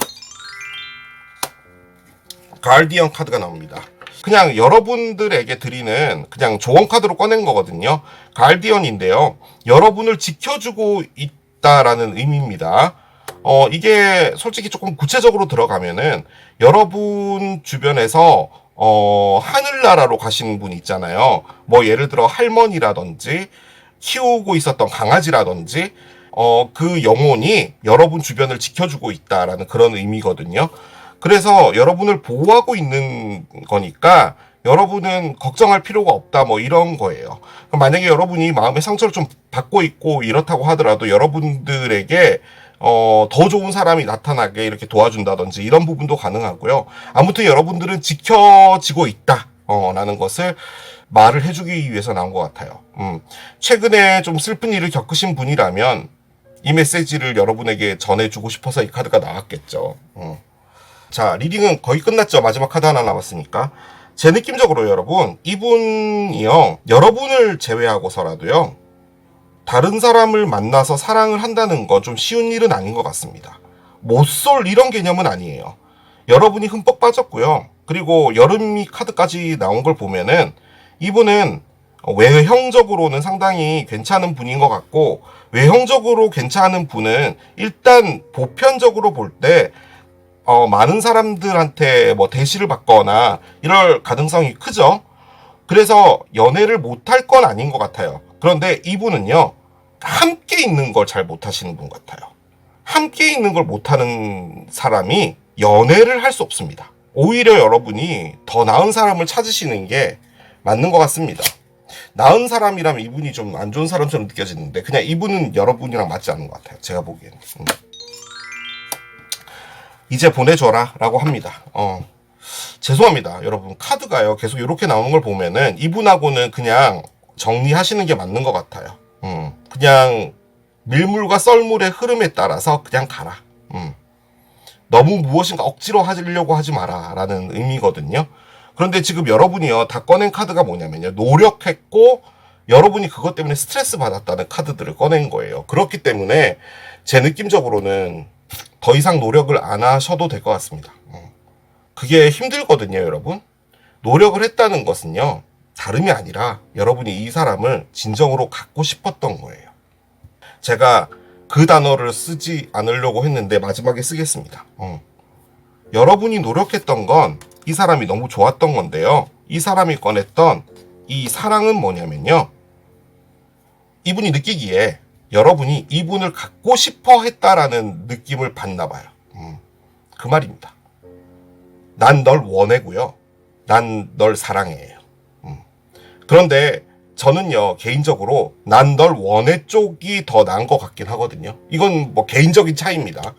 가디언 카드가 나옵니다. 그냥 여러분들에게 드리는 그냥 조언 카드로 꺼낸 거거든요. 가디언인데요, 여러분을 지켜주고 있다라는 의미입니다. 이게 솔직히 조금 구체적으로 들어가면은 여러분 주변에서 하늘나라로 가시는 분 있잖아요. 뭐 예를 들어 할머니라든지 키우고 있었던 강아지라든지 그 영혼이 여러분 주변을 지켜주고 있다라는 그런 의미거든요. 그래서 여러분을 보호하고 있는 거니까 여러분은 걱정할 필요가 없다, 뭐 이런 거예요. 만약에 여러분이 마음의 상처를 좀 받고 있고 이렇다고 하더라도 여러분들에게 더 좋은 사람이 나타나게 이렇게 도와준다든지 이런 부분도 가능하고요. 아무튼 여러분들은 지켜지고 있다. 라는 것을 말을 해주기 위해서 나온 것 같아요. 최근에 좀 슬픈 일을 겪으신 분이라면 이 메시지를 여러분에게 전해주고 싶어서 이 카드가 나왔겠죠. 자, 리딩은 거의 끝났죠. 마지막 카드 하나 남았으니까. 제 느낌적으로 여러분, 이분이요, 여러분을 제외하고서라도요, 다른 사람을 만나서 사랑을 한다는 건 좀 쉬운 일은 아닌 것 같습니다. 못쏠 이런 개념은 아니에요. 여러분이 흠뻑 빠졌고요. 그리고 여름이 카드까지 나온 걸 보면은 이분은 외형적으로는 상당히 괜찮은 분인 것 같고, 외형적으로 괜찮은 분은 일단 보편적으로 볼 때 많은 사람들한테 뭐 대시를 받거나 이럴 가능성이 크죠. 그래서 연애를 못할 건 아닌 것 같아요. 그런데 이분은요, 함께 있는 걸 잘 못하시는 분 같아요. 함께 있는 걸 못하는 사람이 연애를 할 수 없습니다. 오히려 여러분이 더 나은 사람을 찾으시는 게 맞는 것 같습니다. 나은 사람이라면 이분이 좀 안 좋은 사람처럼 느껴지는데 그냥 이분은 여러분이랑 맞지 않는 것 같아요. 제가 보기에는. 이제 보내줘라 라고 합니다. 죄송합니다. 여러분, 카드가요 계속 이렇게 나오는 걸 보면은 이분하고는 그냥 정리하시는 게 맞는 것 같아요. 그냥 밀물과 썰물의 흐름에 따라서 그냥 가라. 너무 무엇인가 억지로 하려고 하지 마라 라는 의미거든요. 그런데 지금 여러분이요, 다 꺼낸 카드가 뭐냐면요, 노력했고 여러분이 그것 때문에 스트레스 받았다는 카드들을 꺼낸 거예요. 그렇기 때문에 제 느낌적으로는 더 이상 노력을 안 하셔도 될 것 같습니다. 그게 힘들거든요, 여러분. 노력을 했다는 것은요, 다름이 아니라 여러분이 이 사람을 진정으로 갖고 싶었던 거예요. 제가 그 단어를 쓰지 않으려고 했는데 마지막에 쓰겠습니다. 여러분이 노력했던 건 이 사람이 너무 좋았던 건데요. 이 사람이 꺼냈던 이 사랑은 뭐냐면요, 이분이 느끼기에 여러분이 이분을 갖고 싶어 했다라는 느낌을 받나 봐요. 그 말입니다. 난 널 원해고요. 난 널 사랑해요. 그런데 저는요, 개인적으로 난 널 원해 쪽이 더 나은 것 같긴 하거든요. 이건 뭐 개인적인 차이입니다.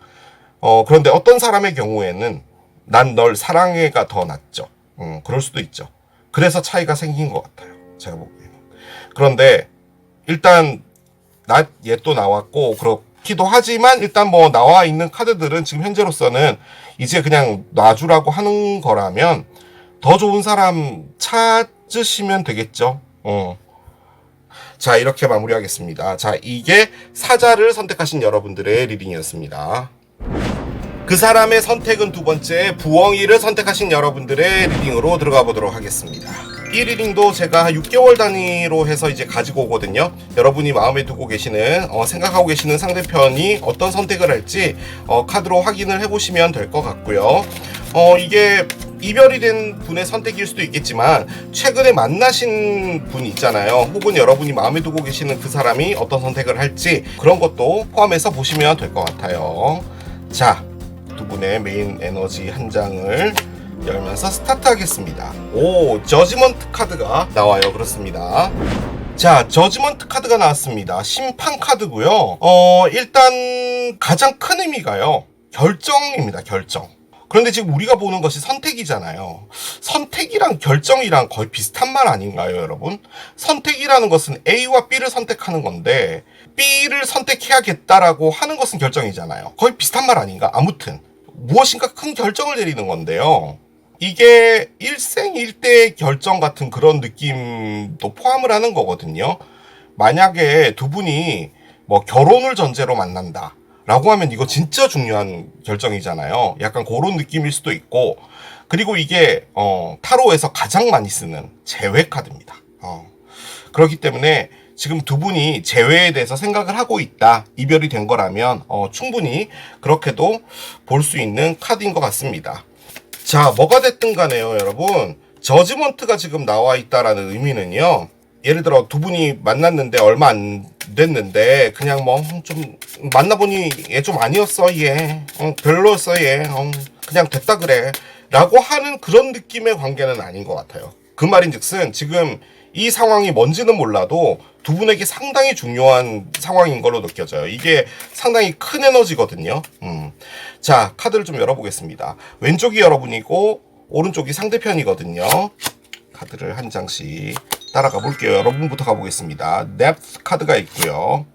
그런데 어떤 사람의 경우에는 난 널 사랑해가 더 낫죠. 그럴 수도 있죠. 그래서 차이가 생긴 것 같아요. 제가 보기에는. 그런데 일단 얘 또 나왔고 그렇기도 하지만 일단 뭐 나와 있는 카드들은 지금 현재로서는 이제 그냥 놔주라고 하는 거라면 더 좋은 사람 찾으시면 되겠죠. 자, 이렇게 마무리하겠습니다. 자, 이게 사자를 선택하신 여러분들의 리딩이었습니다. 그 사람의 선택은 두 번째, 부엉이를 선택하신 여러분들의 리딩으로 들어가 보도록 하겠습니다. 이 리딩도 제가 6개월 단위로 해서 이제 가지고 오거든요. 여러분이 마음에 두고 계시는, 생각하고 계시는 상대편이 어떤 선택을 할지 카드로 확인을 해보시면 될 것 같고요. 이게 이별이 된 분의 선택일 수도 있겠지만 최근에 만나신 분 있잖아요. 혹은 여러분이 마음에 두고 계시는 그 사람이 어떤 선택을 할지 그런 것도 포함해서 보시면 될 것 같아요. 자, 두 분의 메인 에너지 한 장을 열면서 스타트 하겠습니다. 오, 저지먼트 카드가 나와요. 그렇습니다. 자, 저지먼트 카드가 나왔습니다. 심판 카드고요. 일단 가장 큰 의미가요, 결정입니다. 결정. 그런데 지금 우리가 보는 것이 선택이잖아요. 선택이랑 결정이랑 거의 비슷한 말 아닌가요, 여러분? 선택이라는 것은 A와 B를 선택하는 건데 B를 선택해야겠다라고 하는 것은 결정이잖아요. 거의 비슷한 말 아닌가? 아무튼 무엇인가 큰 결정을 내리는 건데요. 이게 일생일대의 결정 같은 그런 느낌도 포함을 하는 거거든요. 만약에 두 분이 뭐 결혼을 전제로 만난다 라고 하면 이거 진짜 중요한 결정이잖아요. 약간 그런 느낌일 수도 있고, 그리고 이게 타로에서 가장 많이 쓰는 재회 카드입니다. 그렇기 때문에 지금 두 분이 재회에 대해서 생각을 하고 있다, 이별이 된 거라면 충분히 그렇게도 볼 수 있는 카드인 것 같습니다. 자, 뭐가 됐든 간에요, 여러분. 저지먼트가 지금 나와 있다라는 의미는요, 예를 들어 두 분이 만났는데 얼마 안 됐는데 그냥 뭐 좀 만나보니 얘 좀 아니었어, 얘 별로였어, 얘 그냥 됐다 그래 라고 하는 그런 느낌의 관계는 아닌 것 같아요. 그 말인즉슨 지금 이 상황이 뭔지는 몰라도 두 분에게 상당히 중요한 상황인 걸로 느껴져요. 이게 상당히 큰 에너지거든요. 자, 카드를 좀 열어보겠습니다. 왼쪽이 여러분이고 오른쪽이 상대편이거든요. 카드를 한 장씩 따라가 볼게요. 여러분부터 가보겠습니다. 넵스 카드가 있고요.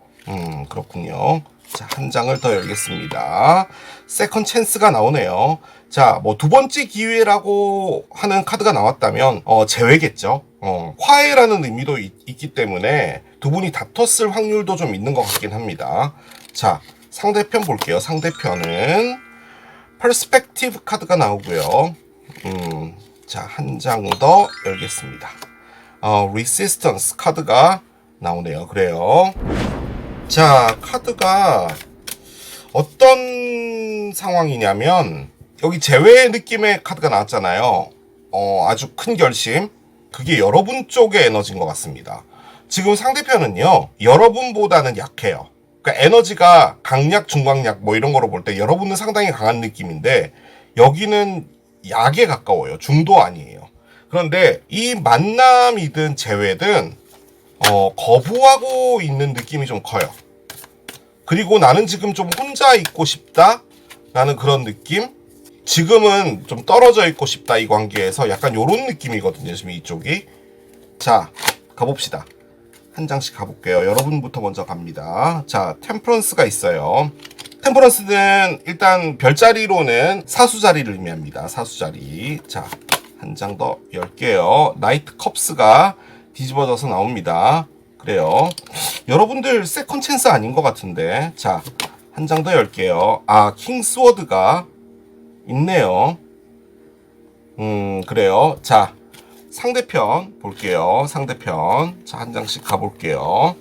그렇군요. 자, 한 장을 더 열겠습니다. 세컨 찬스가 나오네요. 자, 뭐 두 번째 기회라고 하는 카드가 나왔다면 재회겠죠. 화해라는 의미도 있기 때문에 두 분이 다퉜을 확률도 좀 있는 것 같긴 합니다. 자, 상대편 볼게요. 상대편은 퍼스펙티브 카드가 나오고요. 자, 한 장 더 열겠습니다. 리시스턴스 카드가 나오네요. 그래요. 자, 카드가 어떤 상황이냐면 여기 제외 느낌의 카드가 나왔잖아요. 아주 큰 결심. 그게 여러분 쪽의 에너지인 것 같습니다. 지금 상대편은요, 여러분보다는 약해요. 그러니까 에너지가 강약, 중강약 뭐 이런 거로 볼 때 여러분은 상당히 강한 느낌인데 여기는 약에 가까워요. 중도 아니에요. 그런데 이 만남이든 재회든 거부하고 있는 느낌이 좀 커요. 그리고 나는 지금 좀 혼자 있고 싶다 라는 그런 느낌? 지금은 좀 떨어져 있고 싶다 이 관계에서 약간 요런 느낌이거든요. 지금 이쪽이. 자, 가봅시다. 한 장씩 가볼게요. 여러분부터 먼저 갑니다. 자, 템퍼런스가 있어요. 템퍼런스는 일단 별자리로는 사수자리를 의미합니다. 사수자리. 자, 한 장 더 열게요. 나이트 컵스가 뒤집어져서 나옵니다. 그래요. 여러분들 세컨 찬스 아닌 것 같은데. 자, 한 장 더 열게요. 킹스워드가 있네요. 그래요. 자, 상대편 볼게요. 상대편. 자, 한 장씩 가볼게요.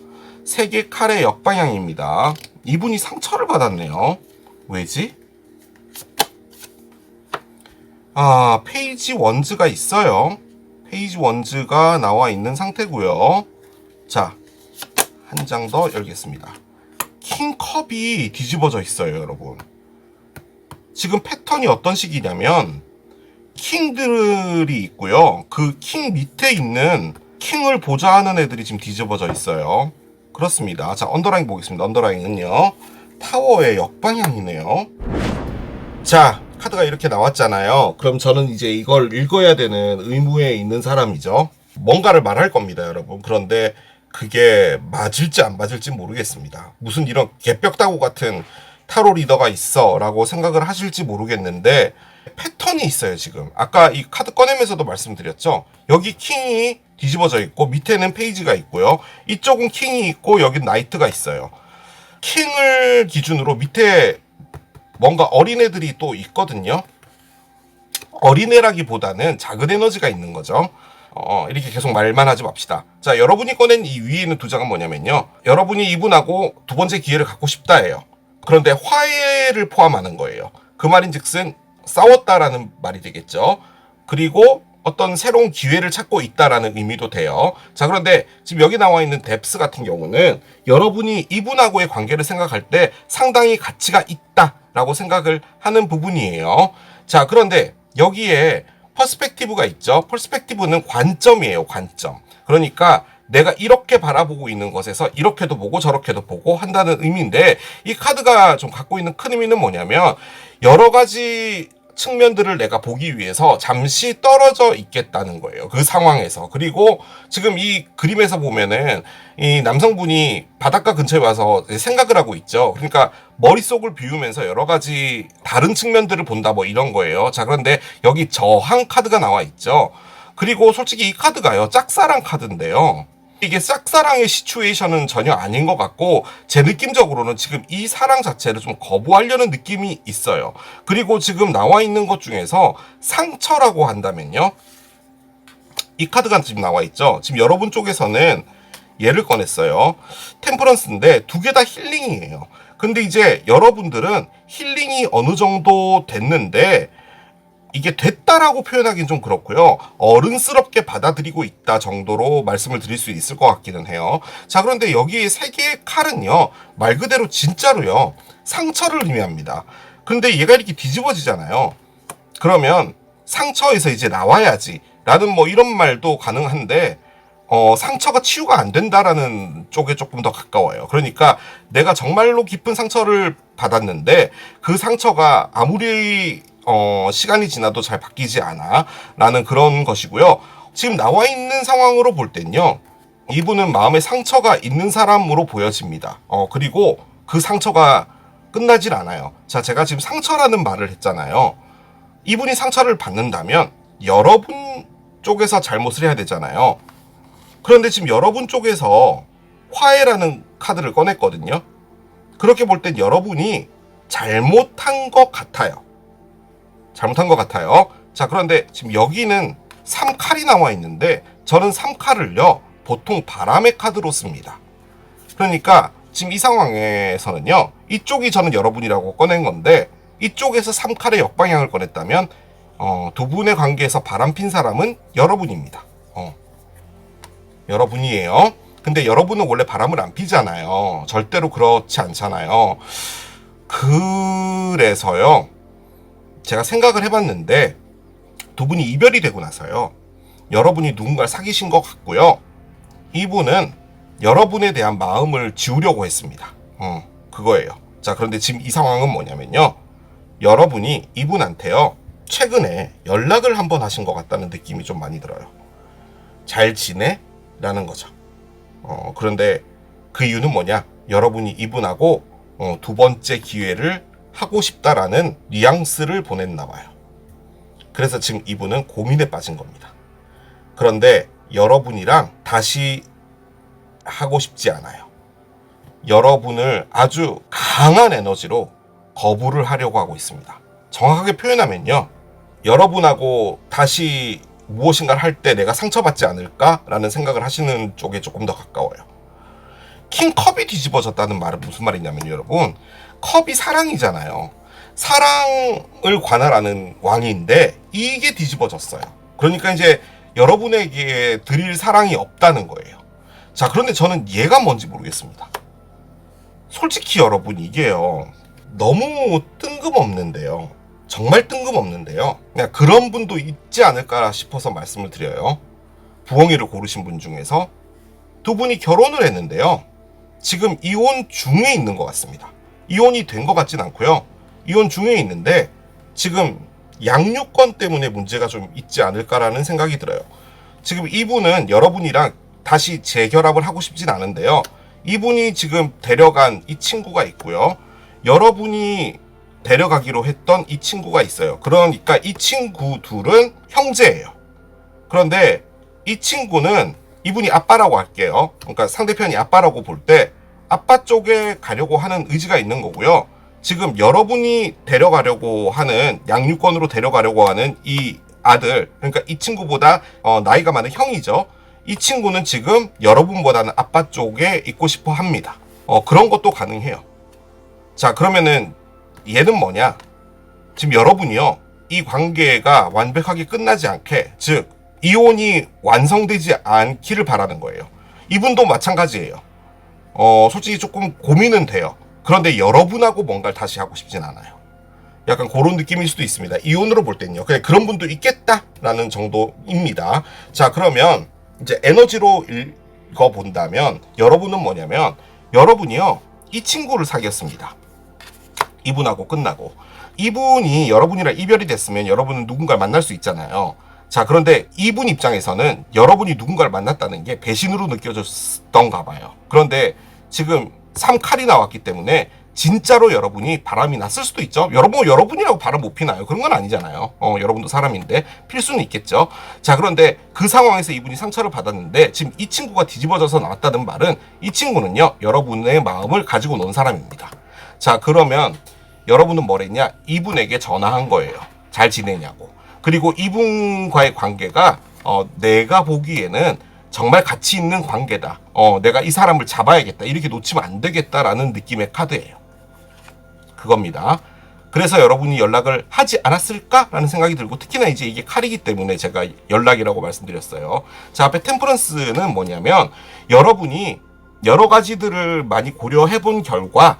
세계 칼의 역방향입니다. 이분이 상처를 받았네요. 왜지? 페이지 원즈가 있어요. 페이지 원즈가 나와 있는 상태고요. 자, 한 장 더 열겠습니다. 킹컵이 뒤집어져 있어요, 여러분. 지금 패턴이 어떤 식이냐면 킹들이 있고요. 그 킹 밑에 있는 킹을 보좌하는 애들이 지금 뒤집어져 있어요. 그렇습니다. 자, 언더라인 보겠습니다. 언더라인은요, 타워의 역방향이네요. 자, 카드가 이렇게 나왔잖아요. 그럼 저는 이제 이걸 읽어야 되는 의무에 있는 사람이죠. 뭔가를 말할 겁니다, 여러분. 그런데 그게 맞을지 안 맞을지 모르겠습니다. 무슨 이런 개벽다구 같은 타로 리더가 있어 라고 생각을 하실지 모르겠는데 패턴이 있어요. 지금 아까 이 카드 꺼내면서도 말씀드렸죠. 여기 킹이 뒤집어져 있고 밑에는 페이지가 있고요. 이쪽은 킹이 있고 여긴 나이트가 있어요. 킹을 기준으로 밑에 뭔가 어린애들이 또 있거든요. 어린애라기보다는 작은 에너지가 있는 거죠. 이렇게 계속 말만 하지 맙시다. 자, 여러분이 꺼낸 이 위에 있는 두 장은 뭐냐면요, 여러분이 이분하고 두 번째 기회를 갖고 싶다예요. 그런데 화해를 포함하는 거예요. 그 말인즉슨 싸웠다라는 말이 되겠죠. 그리고 어떤 새로운 기회를 찾고 있다라는 의미도 돼요. 자, 그런데 지금 여기 나와 있는 뎁스 같은 경우는 여러분이 이분하고의 관계를 생각할 때 상당히 가치가 있다라고 생각을 하는 부분이에요. 자, 그런데 여기에 퍼스펙티브가 있죠. 퍼스펙티브는 관점이에요. 관점. 그러니까 내가 이렇게 바라보고 있는 것에서 이렇게도 보고 저렇게도 보고 한다는 의미인데, 이 카드가 좀 갖고 있는 큰 의미는 뭐냐면 여러 가지 측면들을 내가 보기 위해서 잠시 떨어져 있겠다는 거예요. 그 상황에서. 그리고 지금 이 그림에서 보면은 이 남성분이 바닷가 근처에 와서 생각을 하고 있죠. 그러니까 머릿속을 비우면서 여러 가지 다른 측면들을 본다 뭐 이런 거예요. 자, 그런데 여기 저항 카드가 나와 있죠. 그리고 솔직히 이 카드가요, 짝사랑 카드인데요. 이게 짝사랑의 시츄에이션은 전혀 아닌 것 같고, 제 느낌적으로는 지금 이 사랑 자체를 좀 거부하려는 느낌이 있어요. 그리고 지금 나와 있는 것 중에서 상처라고 한다면요, 이 카드가 지금 나와 있죠. 지금 여러분 쪽에서는 얘를 꺼냈어요. 템퍼런스인데 두 개 다 힐링이에요. 근데 이제 여러분들은 힐링이 어느 정도 됐는데 이게 됐다라고 표현하기는 좀 그렇고요. 어른스럽게 받아들이고 있다 정도로 말씀을 드릴 수 있을 것 같기는 해요. 자, 그런데 여기 세 개의 칼은요, 말 그대로 진짜로요, 상처를 의미합니다. 근데 얘가 이렇게 뒤집어지잖아요. 그러면 상처에서 이제 나와야지 라는 뭐 이런 말도 가능한데, 상처가 치유가 안 된다라는 쪽에 조금 더 가까워요. 그러니까 내가 정말로 깊은 상처를 받았는데 그 상처가 아무리 시간이 지나도 잘 바뀌지 않아 라는 그런 것이고요. 지금 나와 있는 상황으로 볼 땐요, 이분은 마음에 상처가 있는 사람으로 보여집니다. 그리고 그 상처가 끝나질 않아요. 자, 제가 지금 상처라는 말을 했잖아요. 이분이 상처를 받는다면 여러분 쪽에서 잘못을 해야 되잖아요. 그런데 지금 여러분 쪽에서 화해라는 카드를 꺼냈거든요. 그렇게 볼 땐 여러분이 잘못한 것 같아요. 잘못한 것 같아요. 자, 그런데 지금 여기는 3칼이 나와 있는데 저는 3칼을요 보통 바람의 카드로 씁니다. 그러니까 지금 이 상황에서는요, 이쪽이 저는 여러분이라고 꺼낸 건데 이쪽에서 3칼의 역방향을 꺼냈다면 두 분의 관계에서 바람핀 사람은 여러분입니다. 여러분이에요. 근데 여러분은 원래 바람을 안 피잖아요. 절대로 그렇지 않잖아요. 그래서요, 제가 생각을 해봤는데 두 분이 이별이 되고 나서요, 여러분이 누군가를 사귀신 것 같고요, 이분은 여러분에 대한 마음을 지우려고 했습니다. 그거예요. 자, 그런데 지금 이 상황은 뭐냐면요, 여러분이 이분한테요 최근에 연락을 한번 하신 것 같다는 느낌이 좀 많이 들어요. 잘 지내? 라는 거죠. 그런데 그 이유는 뭐냐, 여러분이 이분하고 두 번째 기회를 하고 싶다라는 뉘앙스를 보냈나 봐요. 그래서 지금 이분은 고민에 빠진 겁니다. 그런데 여러분이랑 다시 하고 싶지 않아요. 여러분을 아주 강한 에너지로 거부를 하려고 하고 있습니다. 정확하게 표현하면요, 여러분하고 다시 무엇인가를 할 때 내가 상처받지 않을까라는 생각을 하시는 쪽에 조금 더 가까워요. 킹컵이 뒤집어졌다는 말은 무슨 말이냐면요, 여러분, 컵이 사랑이잖아요. 사랑을 관할하는 왕인데 이게 뒤집어졌어요. 그러니까 이제 여러분에게 드릴 사랑이 없다는 거예요. 자, 그런데 저는 얘가 뭔지 모르겠습니다. 솔직히 여러분, 이게요 너무 뜬금없는데요. 정말 뜬금없는데요. 그냥 그런 분도 있지 않을까 싶어서 말씀을 드려요. 부엉이를 고르신 분 중에서 두 분이 결혼을 했는데요, 지금 이혼 중에 있는 것 같습니다. 이혼이 된 것 같진 않고요, 이혼 중에 있는데 지금 양육권 때문에 문제가 좀 있지 않을까라는 생각이 들어요. 지금 이분은 여러분이랑 다시 재결합을 하고 싶진 않은데요, 이분이 지금 데려간 이 친구가 있고요, 여러분이 데려가기로 했던 이 친구가 있어요. 그러니까 이 친구 둘은 형제예요. 그런데 이 친구는 이분이 아빠라고 할게요. 그러니까 상대편이 아빠라고 볼 때 아빠 쪽에 가려고 하는 의지가 있는 거고요. 지금 여러분이 데려가려고 하는, 양육권으로 데려가려고 하는 이 아들, 그러니까 이 친구보다 나이가 많은 형이죠. 이 친구는 지금 여러분보다는 아빠 쪽에 있고 싶어 합니다. 그런 것도 가능해요. 자, 그러면은 얘는 뭐냐, 지금 여러분이요 이 관계가 완벽하게 끝나지 않게, 즉 이혼이 완성되지 않기를 바라는 거예요. 이분도 마찬가지예요. 솔직히 조금 고민은 돼요. 그런데 여러분하고 뭔가를 다시 하고 싶진 않아요. 약간 그런 느낌일 수도 있습니다. 이혼으로 볼 때는요, 그냥 그런 분도 있겠다라는 정도입니다. 자, 그러면 이제 에너지로 읽어본다면 여러분은 뭐냐면, 여러분이요 이 친구를 사귀었습니다. 이분하고 끝나고 이분이 여러분이랑 이별이 됐으면 여러분은 누군가를 만날 수 있잖아요. 자, 그런데 이분 입장에서는 여러분이 누군가를 만났다는 게 배신으로 느껴졌던가 봐요. 그런데 지금 3칼이 나왔기 때문에 진짜로 여러분이 바람이 났을 수도 있죠. 여러분이라고 바람 못 피나요? 그런 건 아니잖아요. 여러분도 사람인데 필 수는 있겠죠. 자, 그런데 그 상황에서 이분이 상처를 받았는데 지금 이 친구가 뒤집어져서 나왔다는 말은 이 친구는요 여러분의 마음을 가지고 논 사람입니다. 자, 그러면 여러분은 뭐랬냐, 이분에게 전화한 거예요. 잘 지내냐고. 그리고 이분과의 관계가 내가 보기에는 정말 가치 있는 관계다. 내가 이 사람을 잡아야겠다. 이렇게 놓치면 안 되겠다라는 느낌의 카드예요. 그겁니다. 그래서 여러분이 연락을 하지 않았을까라는 생각이 들고, 특히나 이제 이게 칼이기 때문에 제가 연락이라고 말씀드렸어요. 자, 앞에 템퍼런스는 뭐냐면, 여러분이 여러 가지들을 많이 고려해 본 결과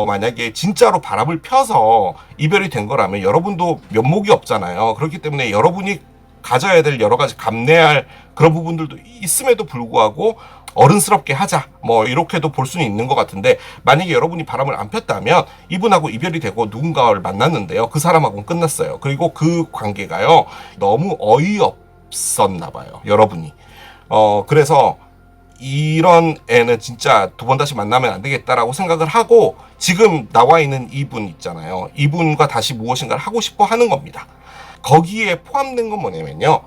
만약에 진짜로 바람을 펴서 이별이 된 거라면 여러분도 면목이 없잖아요. 그렇기 때문에 여러분이 가져야 될 여러 가지 감내할 그런 부분들도 있음에도 불구하고 어른스럽게 하자, 뭐 이렇게도 볼 수는 있는 것 같은데, 만약에 여러분이 바람을 안 폈다면 이분하고 이별이 되고 누군가를 만났는데요, 그 사람하고는 끝났어요. 그리고 그 관계가요 너무 없었나 봐요. 여러분이. 그래서 이런 애는 진짜 두 번 다시 만나면 안 되겠다라고 생각을 하고 지금 나와 있는 이분 있잖아요. 이분과 다시 무엇인가를 하고 싶어 하는 겁니다. 거기에 포함된 건 뭐냐면요.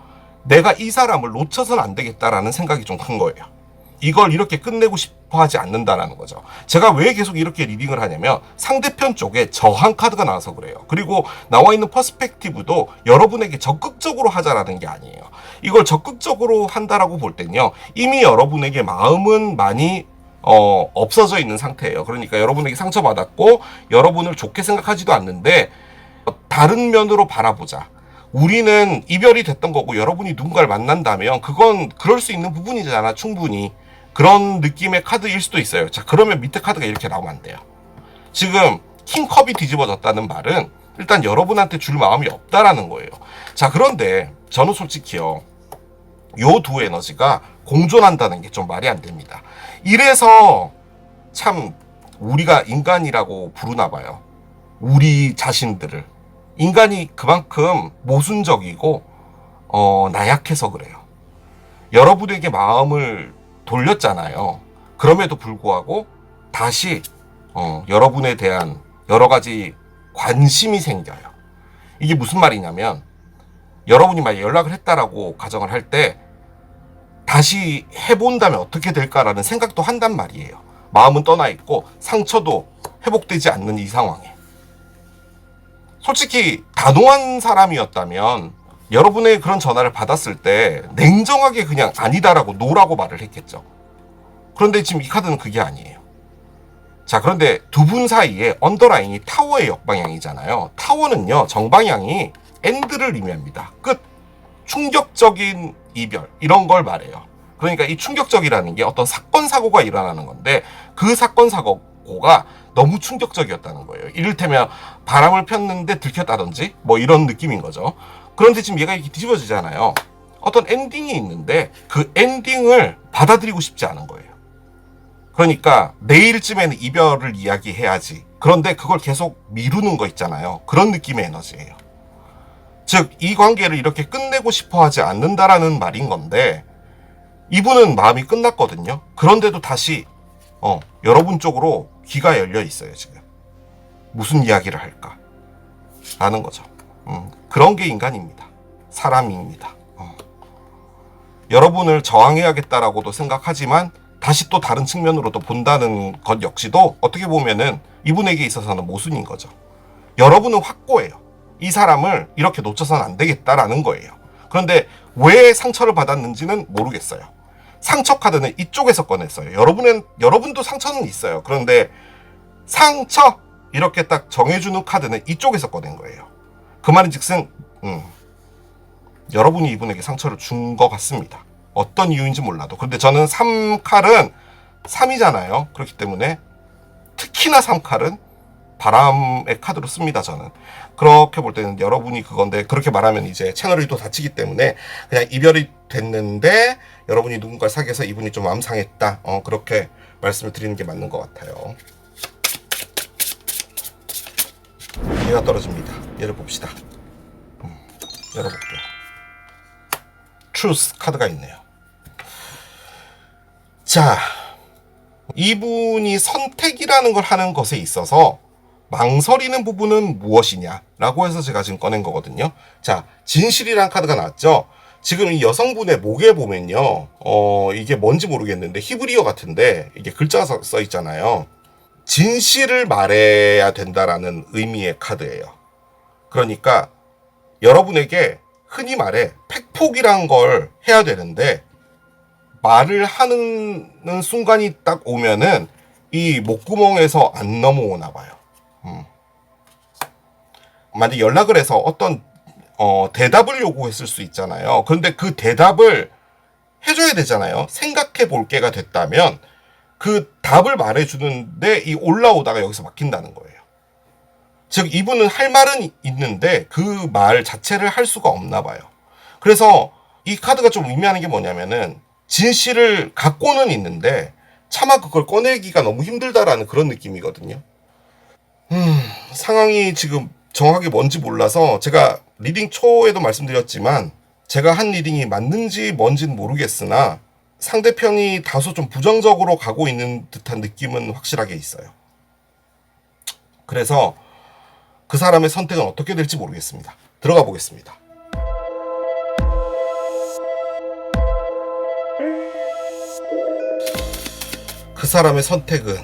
내가 이 사람을 놓쳐서는 안 되겠다라는 생각이 좀 큰 거예요. 이걸 이렇게 끝내고 싶어 하지 않는다라는 거죠. 제가 왜 계속 이렇게 리딩을 하냐면 상대편 쪽에 저항 카드가 나와서 그래요. 그리고 나와 있는 퍼스펙티브도 여러분에게 적극적으로 하자라는 게 아니에요. 이걸 적극적으로 한다라고 볼 땐요. 이미 여러분에게 마음은 많이 없어져 있는 상태예요. 그러니까 여러분에게 상처받았고 여러분을 좋게 생각하지도 않는데 다른 면으로 바라보자. 우리는 이별이 됐던 거고 여러분이 누군가를 만난다면 그건 그럴 수 있는 부분이잖아. 충분히. 그런 느낌의 카드일 수도 있어요. 자, 그러면 밑에 카드가 이렇게 나오면 안 돼요. 지금 킹컵이 뒤집어졌다는 말은 일단 여러분한테 줄 마음이 없다라는 거예요. 자, 그런데 저는 솔직히요. 요 두 에너지가 공존한다는 게 좀 말이 안 됩니다. 이래서 참 우리가 인간이라고 부르나 봐요. 우리 자신들을. 인간이 그만큼 모순적이고 나약해서 그래요. 여러분에게 마음을 돌렸잖아요. 그럼에도 불구하고 다시 여러분에 대한 여러 가지 관심이 생겨요. 이게 무슨 말이냐면 여러분이 만약 연락을 했다라고 가정을 할 때 다시 해본다면 어떻게 될까라는 생각도 한단 말이에요. 마음은 떠나 있고 상처도 회복되지 않는 이 상황에. 솔직히 단호한 사람이었다면 여러분의 그런 전화를 받았을 때 냉정하게 그냥 아니다라고 노라고 말을 했겠죠. 그런데 지금 이 카드는 그게 아니에요. 자, 그런데 두 분 사이에 언더라인이 타워의 역방향이잖아요. 타워는요, 정방향이 엔드를 의미합니다. 끝. 충격적인 이별, 이런 걸 말해요. 그러니까 이 충격적이라는 게 어떤 사건 사고가 일어나는 건데 그 사건 사고가 너무 충격적이었다는 거예요. 이를테면 바람을 폈는데 들켰다든지 뭐 이런 느낌인 거죠. 그런데 지금 얘가 이렇게 뒤집어지잖아요. 어떤 엔딩이 있는데 그 엔딩을 받아들이고 싶지 않은 거예요. 그러니까 내일쯤에는 이별을 이야기해야지. 그런데 그걸 계속 미루는 거 있잖아요. 그런 느낌의 에너지예요. 즉, 이 관계를 이렇게 끝내고 싶어 하지 않는다라는 말인 건데 이분은 마음이 끝났거든요. 그런데도 다시 여러분 쪽으로 귀가 열려 있어요. 지금 무슨 이야기를 할까 라는 거죠. 그런 게 인간입니다. 사람입니다. 여러분을 저항해야겠다라고도 생각하지만 다시 또 다른 측면으로도 본다는 것 역시도 어떻게 보면은 이분에게 있어서는 모순인 거죠. 여러분은 확고해요. 이 사람을 이렇게 놓쳐서는 안 되겠다라는 거예요. 그런데 왜 상처를 받았는지는 모르겠어요. 상처 카드는 이쪽에서 꺼냈어요. 여러분도 상처는 있어요. 그런데 상처 이렇게 딱 정해주는 카드는 이쪽에서 꺼낸 거예요. 그 말인즉슨 여러분이 이분에게 상처를 준 것 같습니다. 어떤 이유인지 몰라도. 그런데 저는 3칼은 3이잖아요. 그렇기 때문에 특히나 3칼은 바람의 카드로 씁니다. 저는 그렇게 볼 때는 여러분이 그건데 그렇게 말하면 이제 채널이 또 다치기 때문에 그냥 이별이 됐는데 여러분이 누군가를 사귀어서 이분이 좀 마음 상했다. 그렇게 말씀을 드리는 게 맞는 것 같아요. 얘가 떨어집니다. 얘를 봅시다. 열어볼게요. 트루스 카드가 있네요. 자, 이분이 선택이라는 걸 하는 것에 있어서 망설이는 부분은 무엇이냐라고 해서 제가 지금 꺼낸 거거든요. 자, 진실이란 카드가 나왔죠. 지금 이 여성분의 목에 보면요, 이게 뭔지 모르겠는데 히브리어 같은데 이게 글자가 써 있잖아요. 진실을 말해야 된다라는 의미의 카드예요. 그러니까 여러분에게 흔히 말해 팩폭이란 걸 해야 되는데 말을 하는 순간이 딱 오면은 이 목구멍에서 안 넘어오나 봐요. 만약 연락을 해서 어떤 대답을 요구했을 수 있잖아요. 그런데 그 대답을 해줘야 되잖아요. 생각해 볼 게가 됐다면 그 답을 말해주는데 이 올라오다가 여기서 막힌다는 거예요. 즉 이분은 할 말은 있는데 그 말 자체를 할 수가 없나 봐요. 그래서 이 카드가 좀 의미하는 게 뭐냐면은 진실을 갖고는 있는데 차마 그걸 꺼내기가 너무 힘들다라는 그런 느낌이거든요. 상황이 지금 정확하게 뭔지 몰라서 제가 리딩 초에도 말씀드렸지만 제가 한 리딩이 맞는지 뭔지는 모르겠으나 상대편이 다소 좀 부정적으로 가고 있는 듯한 느낌은 확실하게 있어요. 그래서 그 사람의 선택은 어떻게 될지 모르겠습니다. 들어가 보겠습니다. 그 사람의 선택은,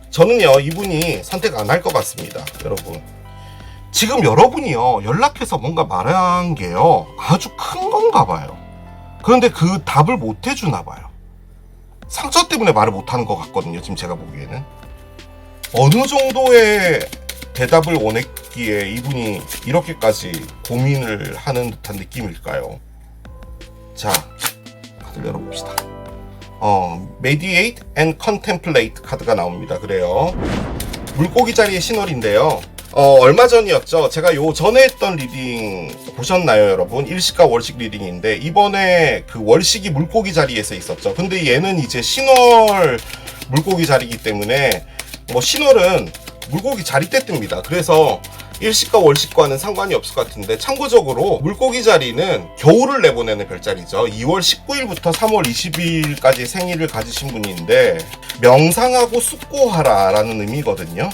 저는요 이분이 선택 안 할 것 같습니다. 여러분, 지금 여러분이요 연락해서 뭔가 말한 게요 아주 큰 건가 봐요. 그런데 그 답을 못 해주나 봐요. 상처 때문에 말을 못 하는 것 같거든요. 지금 제가 보기에는 어느 정도의 대답을 원했기에 이분이 이렇게까지 고민을 하는 듯한 느낌일까요? 자, 카드를 열어봅시다. Mediate and Contemplate 카드가 나옵니다. 그래요. 물고기 자리의 신월인데요. 얼마 전이었죠. 제가 요 전에 했던 리딩 보셨나요, 여러분? 일식과 월식 리딩인데 이번에 그 월식이 물고기 자리에서 있었죠. 근데 얘는 이제 신월 물고기 자리이기 때문에 뭐 신월은 물고기 자리 때 뜹니다. 그래서 일식과 월식과는 상관이 없을 것 같은데, 참고적으로 물고기 자리는 겨울을 내보내는 별자리죠. 2월 19일부터 3월 20일까지 생일을 가지신 분인데 명상하고 숙고하라 라는 의미거든요.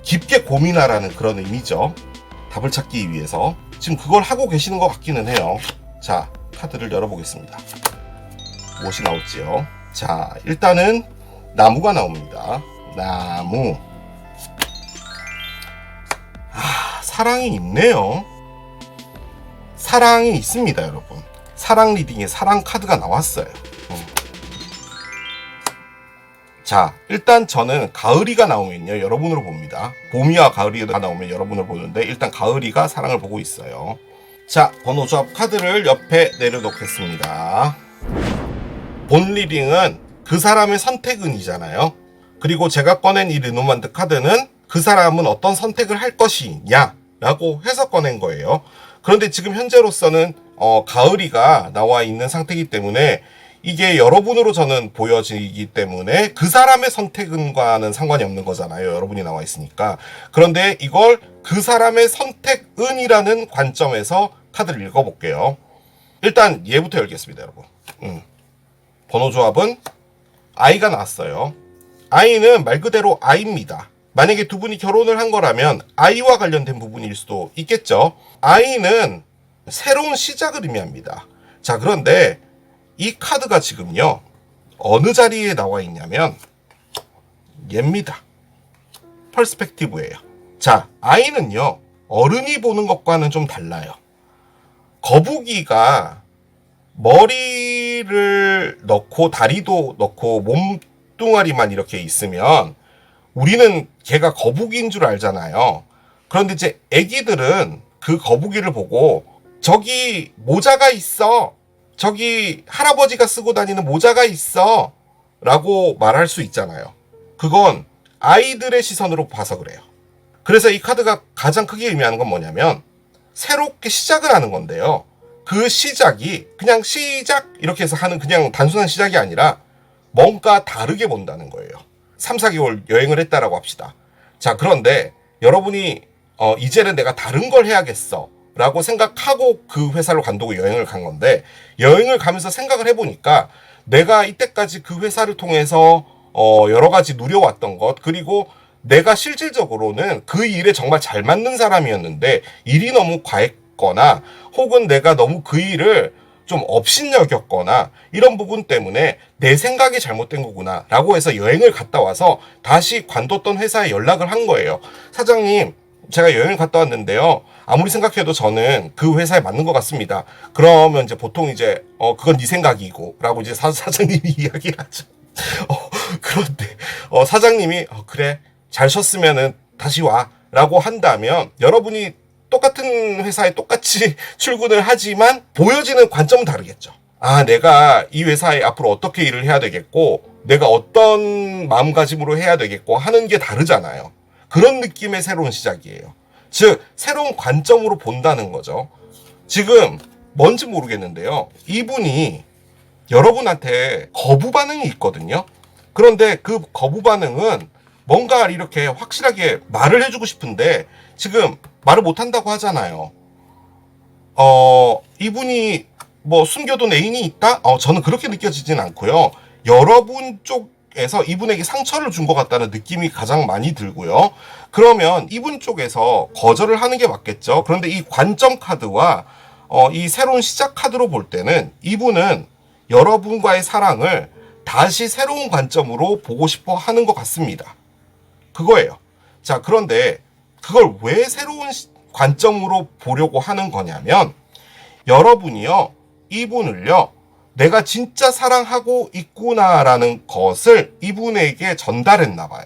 깊게 고민하라는 그런 의미죠. 답을 찾기 위해서 지금 그걸 하고 계시는 것 같기는 해요. 자, 카드를 열어보겠습니다. 무엇이 나올지요? 자, 일단은 나무가 나옵니다. 나무. 사랑이 있네요. 사랑이 있습니다, 여러분. 사랑 리딩에 사랑 카드가 나왔어요. 자, 일단 저는 가을이가 나오면요 여러분으로 봅니다. 봄이와 가을이가 나오면 여러분을 보는데 일단 가을이가 사랑을 보고 있어요. 자, 번호 조합 카드를 옆에 내려놓겠습니다. 본 리딩은 그 사람의 선택은이잖아요. 그리고 제가 꺼낸 이 르노만드 카드는 그 사람은 어떤 선택을 할 것이냐 라고 해서 꺼낸 거예요. 그런데 지금 현재로서는 가을이가 나와 있는 상태이기 때문에 이게 여러분으로 저는 보여지기 때문에 그 사람의 선택은과는 상관이 없는 거잖아요. 여러분이 나와 있으니까. 그런데 이걸 그 사람의 선택은이라는 관점에서 카드를 읽어볼게요. 일단 얘부터 열겠습니다, 여러분. 번호 조합은 I가 나왔어요. I는 말 그대로 I입니다. 만약에 두 분이 결혼을 한 거라면 I와 관련된 부분일 수도 있겠죠. I는 새로운 시작을 의미합니다. 자, 그런데 이 카드가 지금요 어느 자리에 나와 있냐면 얘입니다. 퍼스펙티브예요. 자, I는요 어른이 보는 것과는 좀 달라요. 거북이가 머리를 넣고 다리도 넣고 몸뚱아리만 이렇게 있으면 우리는 걔가 거북이인 줄 알잖아요. 그런데 이제 애기들은 그 거북이를 보고 저기 모자가 있어, 저기 할아버지가 쓰고 다니는 모자가 있어 라고 말할 수 있잖아요. 그건 아이들의 시선으로 봐서 그래요. 그래서 이 카드가 가장 크게 의미하는 건 뭐냐면 새롭게 시작을 하는 건데요. 그 시작이 그냥 시작 이렇게 해서 하는 그냥 단순한 시작이 아니라 뭔가 다르게 본다는 거예요. 3, 4개월 여행을 했다라고 합시다. 자, 그런데 여러분이 이제는 내가 다른 걸 해야겠어 라고 생각하고 그 회사로 간다고 여행을 간 건데, 여행을 가면서 생각을 해보니까 내가 이때까지 그 회사를 통해서 여러 가지 누려왔던 것, 그리고 내가 실질적으로는 그 일에 정말 잘 맞는 사람이었는데 일이 너무 과했거나 혹은 내가 너무 그 일을 좀 업신여겼거나 이런 부분 때문에 내 생각이 잘못된 거구나 라고 해서 여행을 갔다 와서 다시 관뒀던 회사에 연락을 한 거예요. 사장님, 제가 여행을 갔다 왔는데요, 아무리 생각해도 저는 그 회사에 맞는 것 같습니다. 그러면 이제 보통 이제 그건 네 생각이고 라고 이제 사장님이 이야기를 하죠. 그런데 사장님이 그래 잘 쉬었으면은 다시 와 라고 한다면 여러분이 똑같은 회사에 똑같이 출근을 하지만 보여지는 관점은 다르겠죠. 아, 내가 이 회사에 앞으로 어떻게 일을 해야 되겠고 내가 어떤 마음가짐으로 해야 되겠고 하는 게 다르잖아요. 그런 느낌의 새로운 시작이에요. 즉 새로운 관점으로 본다는 거죠. 지금 뭔지 모르겠는데요, 이분이 여러분한테 거부 반응이 있거든요. 그런데 그 거부 반응은 뭔가 이렇게 확실하게 말을 해주고 싶은데 지금 말을 못한다고 하잖아요. 이분이 뭐 숨겨둔 애인이 있다? 저는 그렇게 느껴지진 않고요. 여러분 쪽에서 이분에게 상처를 준 것 같다는 느낌이 가장 많이 들고요. 그러면 이분 쪽에서 거절을 하는 게 맞겠죠. 그런데 이 관점 카드와 이 새로운 시작 카드로 볼 때는 이분은 여러분과의 사랑을 다시 새로운 관점으로 보고 싶어 하는 것 같습니다. 그거예요. 자, 그런데 그걸 왜 새로운 관점으로 보려고 하는 거냐면, 여러분이요, 이분을요, 내가 진짜 사랑하고 있구나라는 것을 이분에게 전달했나 봐요.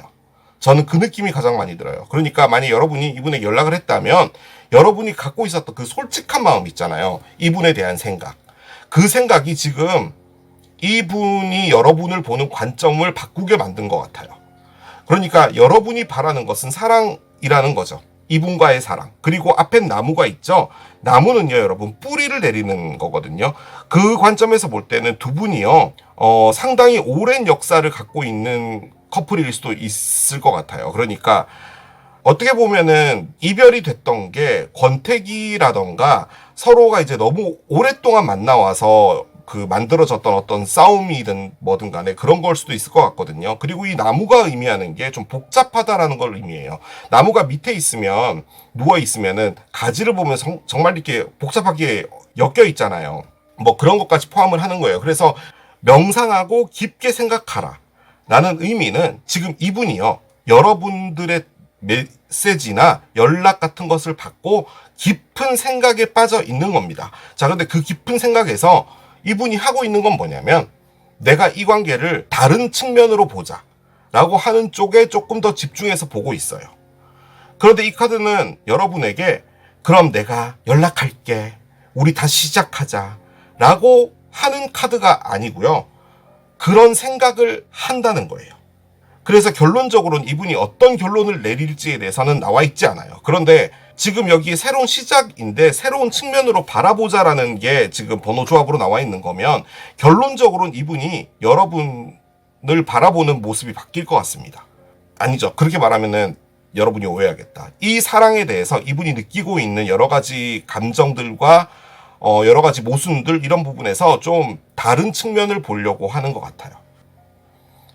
저는 그 느낌이 가장 많이 들어요. 그러니까 만약 여러분이 이분에게 연락을 했다면 여러분이 갖고 있었던 그 솔직한 마음 있잖아요. 이분에 대한 생각. 그 생각이 지금 이분이 여러분을 보는 관점을 바꾸게 만든 것 같아요. 그러니까 여러분이 바라는 것은 사랑이라는 거죠. 이분과의 사랑. 그리고 앞에 나무가 있죠. 나무는요, 여러분, 뿌리를 내리는 거거든요. 그 관점에서 볼 때는 두 분이요, 상당히 오랜 역사를 갖고 있는 커플일 수도 있을 것 같아요. 그러니까 어떻게 보면은 이별이 됐던 게 권태기라던가 서로가 이제 너무 오랫동안 만나와서 그 만들어졌던 어떤 싸움이든 뭐든 간에 그런 걸 수도 있을 것 같거든요. 그리고 이 나무가 의미하는 게 좀 복잡하다라는 걸 의미해요. 나무가 밑에 있으면, 누워 있으면은 가지를 보면 정말 이렇게 복잡하게 엮여 있잖아요. 뭐 그런 것까지 포함을 하는 거예요. 그래서 명상하고 깊게 생각하라 라는 의미는 지금 이분이요, 여러분들의 메시지나 연락 같은 것을 받고 깊은 생각에 빠져 있는 겁니다. 자, 근데 그 깊은 생각에서 이분이 하고 있는 건 뭐냐면, 내가 이 관계를 다른 측면으로 보자 라고 하는 쪽에 조금 더 집중해서 보고 있어요. 그런데 이 카드는 여러분에게 그럼 내가 연락할게, 우리 다시 시작하자 라고 하는 카드가 아니고요, 그런 생각을 한다는 거예요. 그래서 결론적으로는 이분이 어떤 결론을 내릴지에 대해서는 나와 있지 않아요. 그런데 지금 여기 새로운 시작인데 새로운 측면으로 바라보자라는 게 지금 번호 조합으로 나와 있는 거면, 결론적으로는 이분이 여러분을 바라보는 모습이 바뀔 것 같습니다. 아니죠. 그렇게 말하면은 여러분이 오해하겠다. 이 사랑에 대해서 이분이 느끼고 있는 여러 가지 감정들과 여러 가지 모순들, 이런 부분에서 좀 다른 측면을 보려고 하는 것 같아요.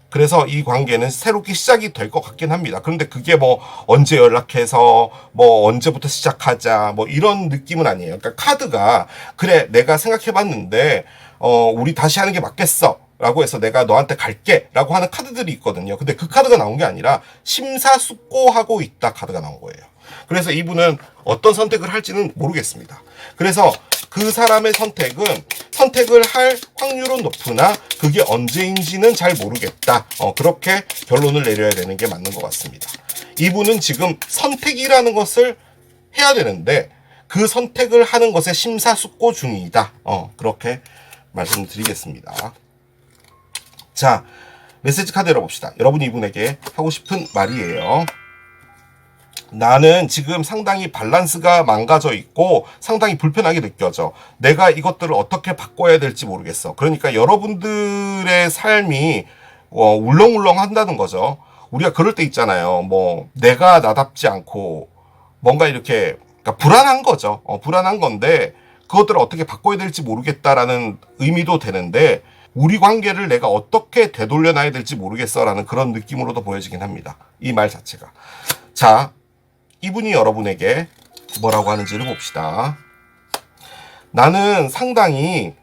그래서 이 관계는 새롭게 시작이 될 것 같긴 합니다. 그런데 그게 뭐 언제 연락해서 뭐 언제부터 시작하자 뭐 이런 느낌은 아니에요. 그러니까 카드가 그래, 내가 생각해봤는데 우리 다시 하는 게 맞겠어 라고 해서 내가 너한테 갈게 라고 하는 카드들이 있거든요. 근데 그 카드가 나온 게 아니라 심사숙고하고 있다 카드가 나온 거예요. 그래서 이분은 어떤 선택을 할지는 모르겠습니다. 그래서 그 사람의 선택을 할 확률은 높으나 그게 언제인지는 잘 모르겠다. 그렇게 결론을 내려야 되는 게 맞는 것 같습니다. 이분은 지금 선택이라는 것을 해야 되는데 그 선택을 하는 것에 심사숙고 중이다. 그렇게 말씀드리겠습니다. 자, 메시지 카드 열어봅시다. 여러분이 이분에게 하고 싶은 말이에요. 나는 지금 상당히 밸런스가 망가져 있고 상당히 불편하게 느껴져. 내가 이것들을 어떻게 바꿔야 될지 모르겠어. 그러니까 여러분들의 삶이 울렁울렁 한다는 거죠. 우리가 그럴 때 있잖아요. 뭐 내가 나답지 않고 뭔가 이렇게, 그러니까 불안한 거죠. 불안한 건데 그것들을 어떻게 바꿔야 될지 모르겠다라는 의미도 되는데, 우리 관계를 내가 어떻게 되돌려놔야 될지 모르겠어라는 그런 느낌으로도 보여지긴 합니다. 이 말 자체가. 자, 이분이 여러분에게 뭐라고 하는지를 봅시다. 나는 상당히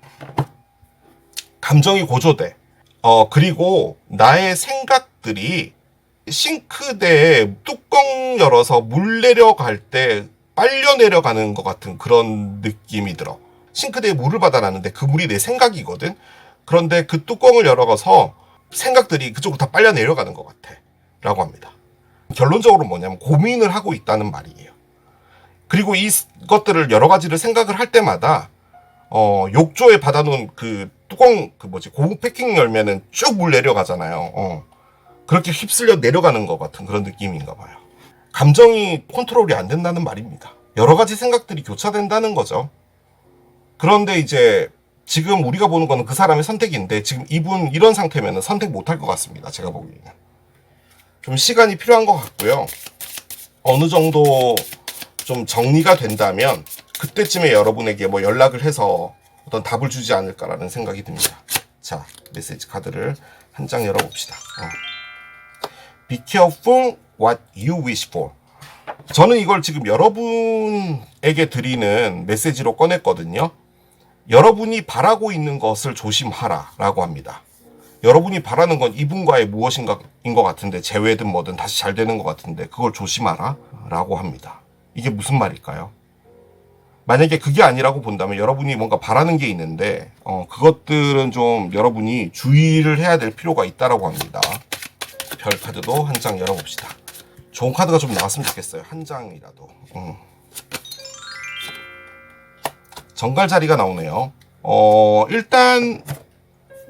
감정이 고조돼. 그리고 나의 생각들이 싱크대에 뚜껑 열어서 물 내려갈 때 빨려 내려가는 것 같은 그런 느낌이 들어. 싱크대에 물을 받아놨는데 그 물이 내 생각이거든. 그런데 그 뚜껑을 열어서 생각들이 그쪽으로 다 빨려 내려가는 것 같아 라고 합니다. 결론적으로 뭐냐면 고민을 하고 있다는 말이에요. 그리고 이것들을 여러 가지를 생각을 할 때마다 욕조에 받아놓은 그 뚜껑 고무 패킹 열면은 쭉 물 내려가잖아요. 그렇게 휩쓸려 내려가는 것 같은 그런 느낌인가 봐요. 감정이 컨트롤이 안 된다는 말입니다. 여러 가지 생각들이 교차된다는 거죠. 그런데 이제 지금 우리가 보는 거는 그 사람의 선택인데, 지금 이분 이런 상태면은 선택 못할 것 같습니다. 제가 보기에는 좀 시간이 필요한 것 같고요. 어느 정도 좀 정리가 된다면 그때쯤에 여러분에게 뭐 연락을 해서 어떤 답을 주지 않을까라는 생각이 듭니다. 자, 메시지 카드를 한 장 열어봅시다. Be careful what you wish for. 저는 이걸 지금 여러분에게 드리는 메시지로 꺼냈거든요. 여러분이 바라고 있는 것을 조심하라 라고 합니다. 여러분이 바라는 건 이분과의 무엇인가인 것 같은데, 재회든 뭐든 다시 잘 되는 것 같은데 그걸 조심하라 라고 합니다. 이게 무슨 말일까요? 만약에 그게 아니라고 본다면 여러분이 뭔가 바라는 게 있는데 그것들은 좀 여러분이 주의를 해야 될 필요가 있다라고 합니다. 별 카드도 한 장 열어봅시다. 좋은 카드가 좀 나왔으면 좋겠어요. 한 장이라도. 정갈자리가 나오네요. 일단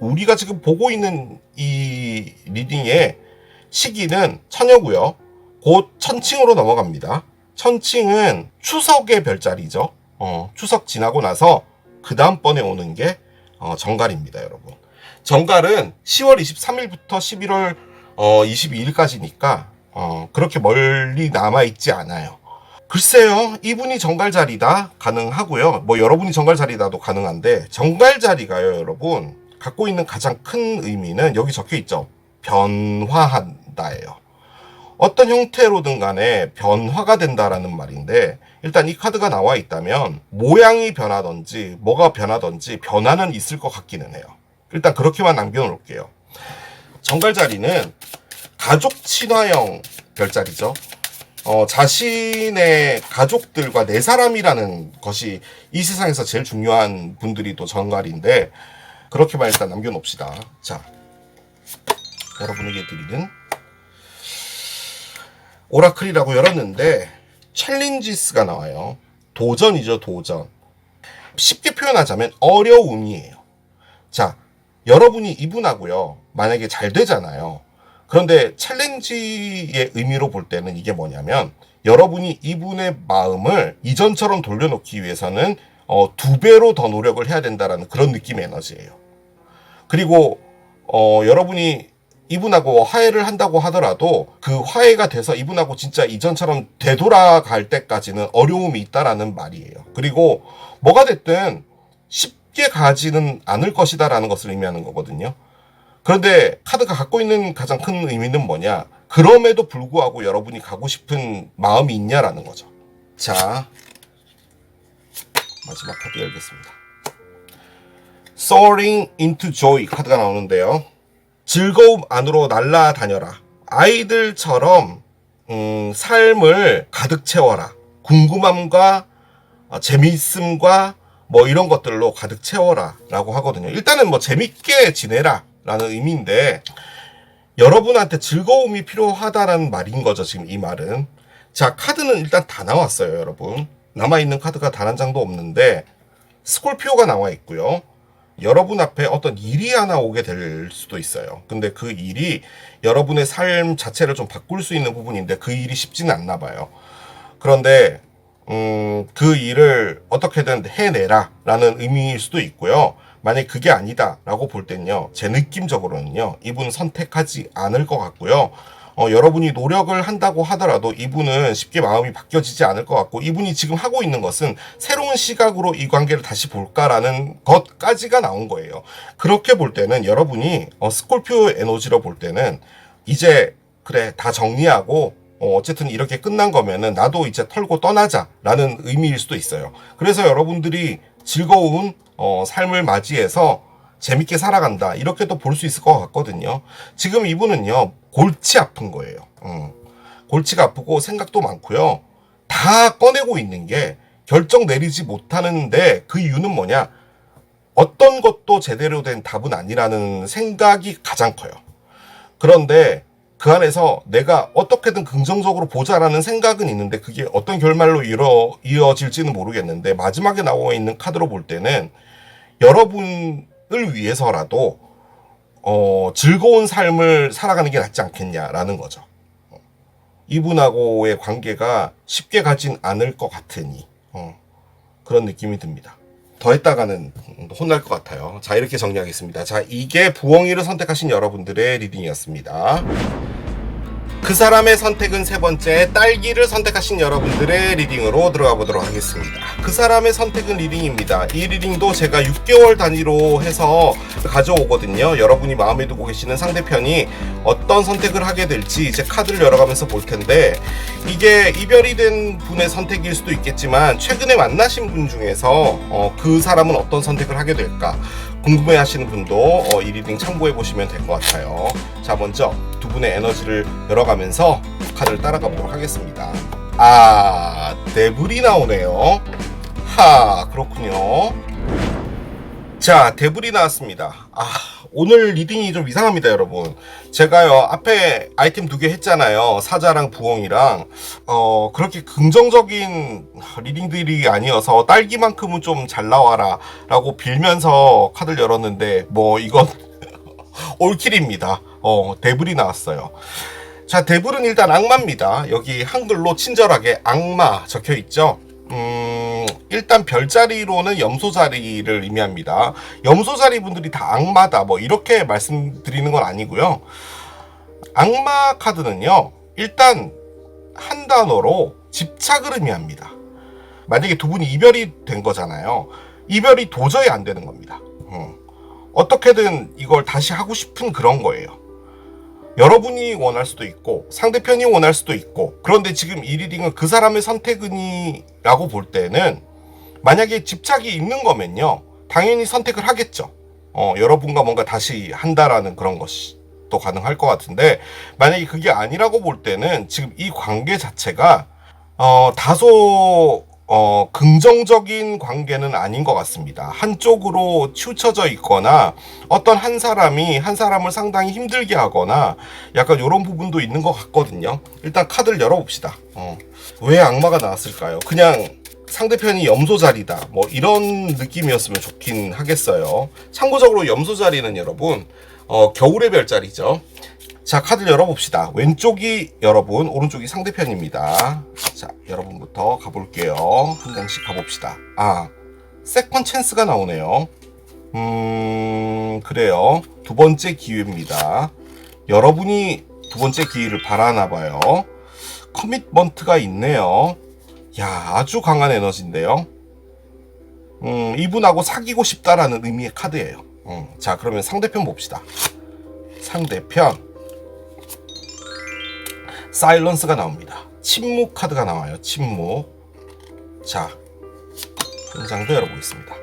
우리가 지금 보고 있는 이 리딩의 시기는 처녀고요. 곧 천칭으로 넘어갑니다. 천칭은 추석의 별자리죠. 추석 지나고 나서 그 다음번에 오는 게 정갈입니다, 여러분. 정갈은 10월 23일부터 11월 22일까지니까 그렇게 멀리 남아있지 않아요. 글쎄요, 이분이 정갈자리다 가능하고요. 뭐 여러분이 정갈자리다도 가능한데, 정갈자리가요, 여러분, 갖고 있는 가장 큰 의미는 여기 적혀있죠. 변화한다예요. 어떤 형태로든 간에 변화가 된다라는 말인데, 일단 이 카드가 나와 있다면 모양이 변하든지 뭐가 변하든지 변화는 있을 것 같기는 해요. 일단 그렇게만 남겨놓을게요. 정갈자리는 가족 친화형 별자리죠. 자신의 가족들과 내 사람이라는 것이 이 세상에서 제일 중요한 분들이 또 정갈인데, 그렇게만 일단 남겨놓읍시다. 자, 여러분에게 드리는 오라클이라고 열었는데 챌린지스가 나와요. 도전이죠, 도전. 쉽게 표현하자면 어려움이에요. 자, 여러분이 이분하고요, 만약에 잘 되잖아요. 그런데 챌린지의 의미로 볼 때는 이게 뭐냐면, 여러분이 이분의 마음을 이전처럼 돌려놓기 위해서는 2배로 더 노력을 해야 된다라는 그런 느낌의 에너지예요. 그리고 여러분이 이분하고 화해를 한다고 하더라도 그 화해가 돼서 이분하고 진짜 이전처럼 되돌아갈 때까지는 어려움이 있다라는 말이에요. 그리고 뭐가 됐든 쉽게 가지는 않을 것이다라는 것을 의미하는 거거든요. 그런데 카드가 갖고 있는 가장 큰 의미는 뭐냐? 그럼에도 불구하고 여러분이 가고 싶은 마음이 있냐라는 거죠. 자, 마지막 카드 열겠습니다. Soaring into Joy 카드가 나오는데요. 즐거움 안으로 날아다녀라. 아이들처럼 삶을 가득 채워라. 궁금함과 재미있음과 뭐 이런 것들로 가득 채워라 라고 하거든요. 일단은 뭐 재밌게 지내라 라는 의미인데, 여러분한테 즐거움이 필요하다라는 말인 거죠, 지금 이 말은. 자, 카드는 일단 다 나왔어요, 여러분. 남아있는 카드가 단 한 장도 없는데 스콜피오가 나와 있고요. 여러분 앞에 어떤 일이 하나 오게 될 수도 있어요. 근데 그 일이 여러분의 삶 자체를 좀 바꿀 수 있는 부분인데 그 일이 쉽지는 않나 봐요. 그런데 그 일을 어떻게든 해내라 라는 의미일 수도 있고요. 만약 그게 아니다 라고 볼 때는요, 제 느낌적으로는요, 이분은 선택하지 않을 것 같고요. 여러분이 노력을 한다고 하더라도 이분은 쉽게 마음이 바뀌어지지 않을 것 같고, 이분이 지금 하고 있는 것은 새로운 시각으로 이 관계를 다시 볼까라는 것까지가 나온 거예요. 그렇게 볼 때는 여러분이 스콜피오 에너지로 볼 때는 이제 그래 다 정리하고 어쨌든 이렇게 끝난 거면은 나도 이제 털고 떠나자라는 의미일 수도 있어요. 그래서 여러분들이 즐거운 삶을 맞이해서 재밌게 살아간다, 이렇게도 볼 수 있을 것 같거든요. 지금 이분은요, 골치 아픈 거예요. 골치가 아프고 생각도 많고요. 다 꺼내고 있는 게 결정 내리지 못하는데, 그 이유는 뭐냐? 어떤 것도 제대로 된 답은 아니라는 생각이 가장 커요. 그런데 그 안에서 내가 어떻게든 긍정적으로 보자라는 생각은 있는데 그게 어떤 결말로 이어질지는 모르겠는데, 마지막에 나와 있는 카드로 볼 때는 여러분을 위해서라도 즐거운 삶을 살아가는 게 낫지 않겠냐라는 거죠. 이분하고의 관계가 쉽게 가진 않을 것 같으니 그런 느낌이 듭니다. 더 했다가는 혼날 것 같아요. 자, 이렇게 정리하겠습니다. 자, 이게 부엉이를 선택하신 여러분들의 리딩이었습니다. 그 사람의 선택은 세 번째, 딸기를 선택하신 여러분들의 리딩으로 들어가 보도록 하겠습니다. 그 사람의 선택은 리딩입니다. 이 리딩도 제가 6개월 단위로 해서 가져오거든요. 여러분이 마음에 두고 계시는 상대편이 어떤 선택을 하게 될지 이제 카드를 열어가면서 볼 텐데, 이게 이별이 된 분의 선택일 수도 있겠지만 최근에 만나신 분 중에서 그 사람은 어떤 선택을 하게 될까 궁금해 하시는 분도 이 리딩 참고해 보시면 될 것 같아요. 자, 먼저 두 분의 에너지를 열어가면서 카드를 따라가 보도록 하겠습니다. 데블이 나오네요. 그렇군요. 자, 데블이 나왔습니다. 오늘 리딩이 좀 이상합니다, 여러분. 제가요, 앞에 아이템 2개 했잖아요. 사자랑 부엉이랑. 그렇게 긍정적인 리딩들이 아니어서 딸기만큼은 좀 잘 나와라 라고 빌면서 카드를 열었는데, 이건 올킬입니다. 데블이 나왔어요. 자, 데블은 일단 악마입니다. 여기 한글로 친절하게 악마 적혀 있죠. 일단 별자리로는 염소자리를 의미합니다. 염소자리 분들이 다 악마다 이렇게 말씀드리는 건 아니고요. 악마 카드는요, 일단 한 단어로 집착을 의미합니다. 만약에 두 분이 이별이 된 거잖아요. 이별이 도저히 안 되는 겁니다. 어떻게든 이걸 다시 하고 싶은 그런 거예요. 여러분이 원할 수도 있고 상대편이 원할 수도 있고, 그런데 지금 이 리딩은 그 사람의 선택은이 라고 볼 때는, 만약에 집착이 있는 거면요 당연히 선택을 하겠죠. 여러분과 뭔가 다시 한다라는 그런 것이 또 가능할 것 같은데, 만약에 그게 아니라고 볼 때는 지금 이 관계 자체가 다소 긍정적인 관계는 아닌 것 같습니다. 한쪽으로 치우쳐져 있거나 어떤 한 사람이 한 사람을 상당히 힘들게 하거나 약간 이런 부분도 있는 것 같거든요. 일단 카드를 열어봅시다. 왜 악마가 나왔을까요? 그냥 상대편이 염소자리다 이런 느낌이었으면 좋긴 하겠어요. 참고적으로 염소자리는 여러분 겨울의 별자리죠. 자, 카드를 열어봅시다. 왼쪽이 여러분, 오른쪽이 상대편입니다. 자, 여러분부터 가볼게요. 한 장씩 가봅시다. 세컨 찬스가 나오네요. 그래요. 두 번째 기회입니다. 여러분이 두 번째 기회를 바라나봐요. 커밋먼트가 있네요. 아주 강한 에너지인데요. 이분하고 사귀고 싶다라는 의미의 카드예요. 자, 그러면 상대편 봅시다. 상대편 사일런스가 나옵니다. 침묵 카드가 나와요. 침묵. 자, 한 장 더 열어보겠습니다.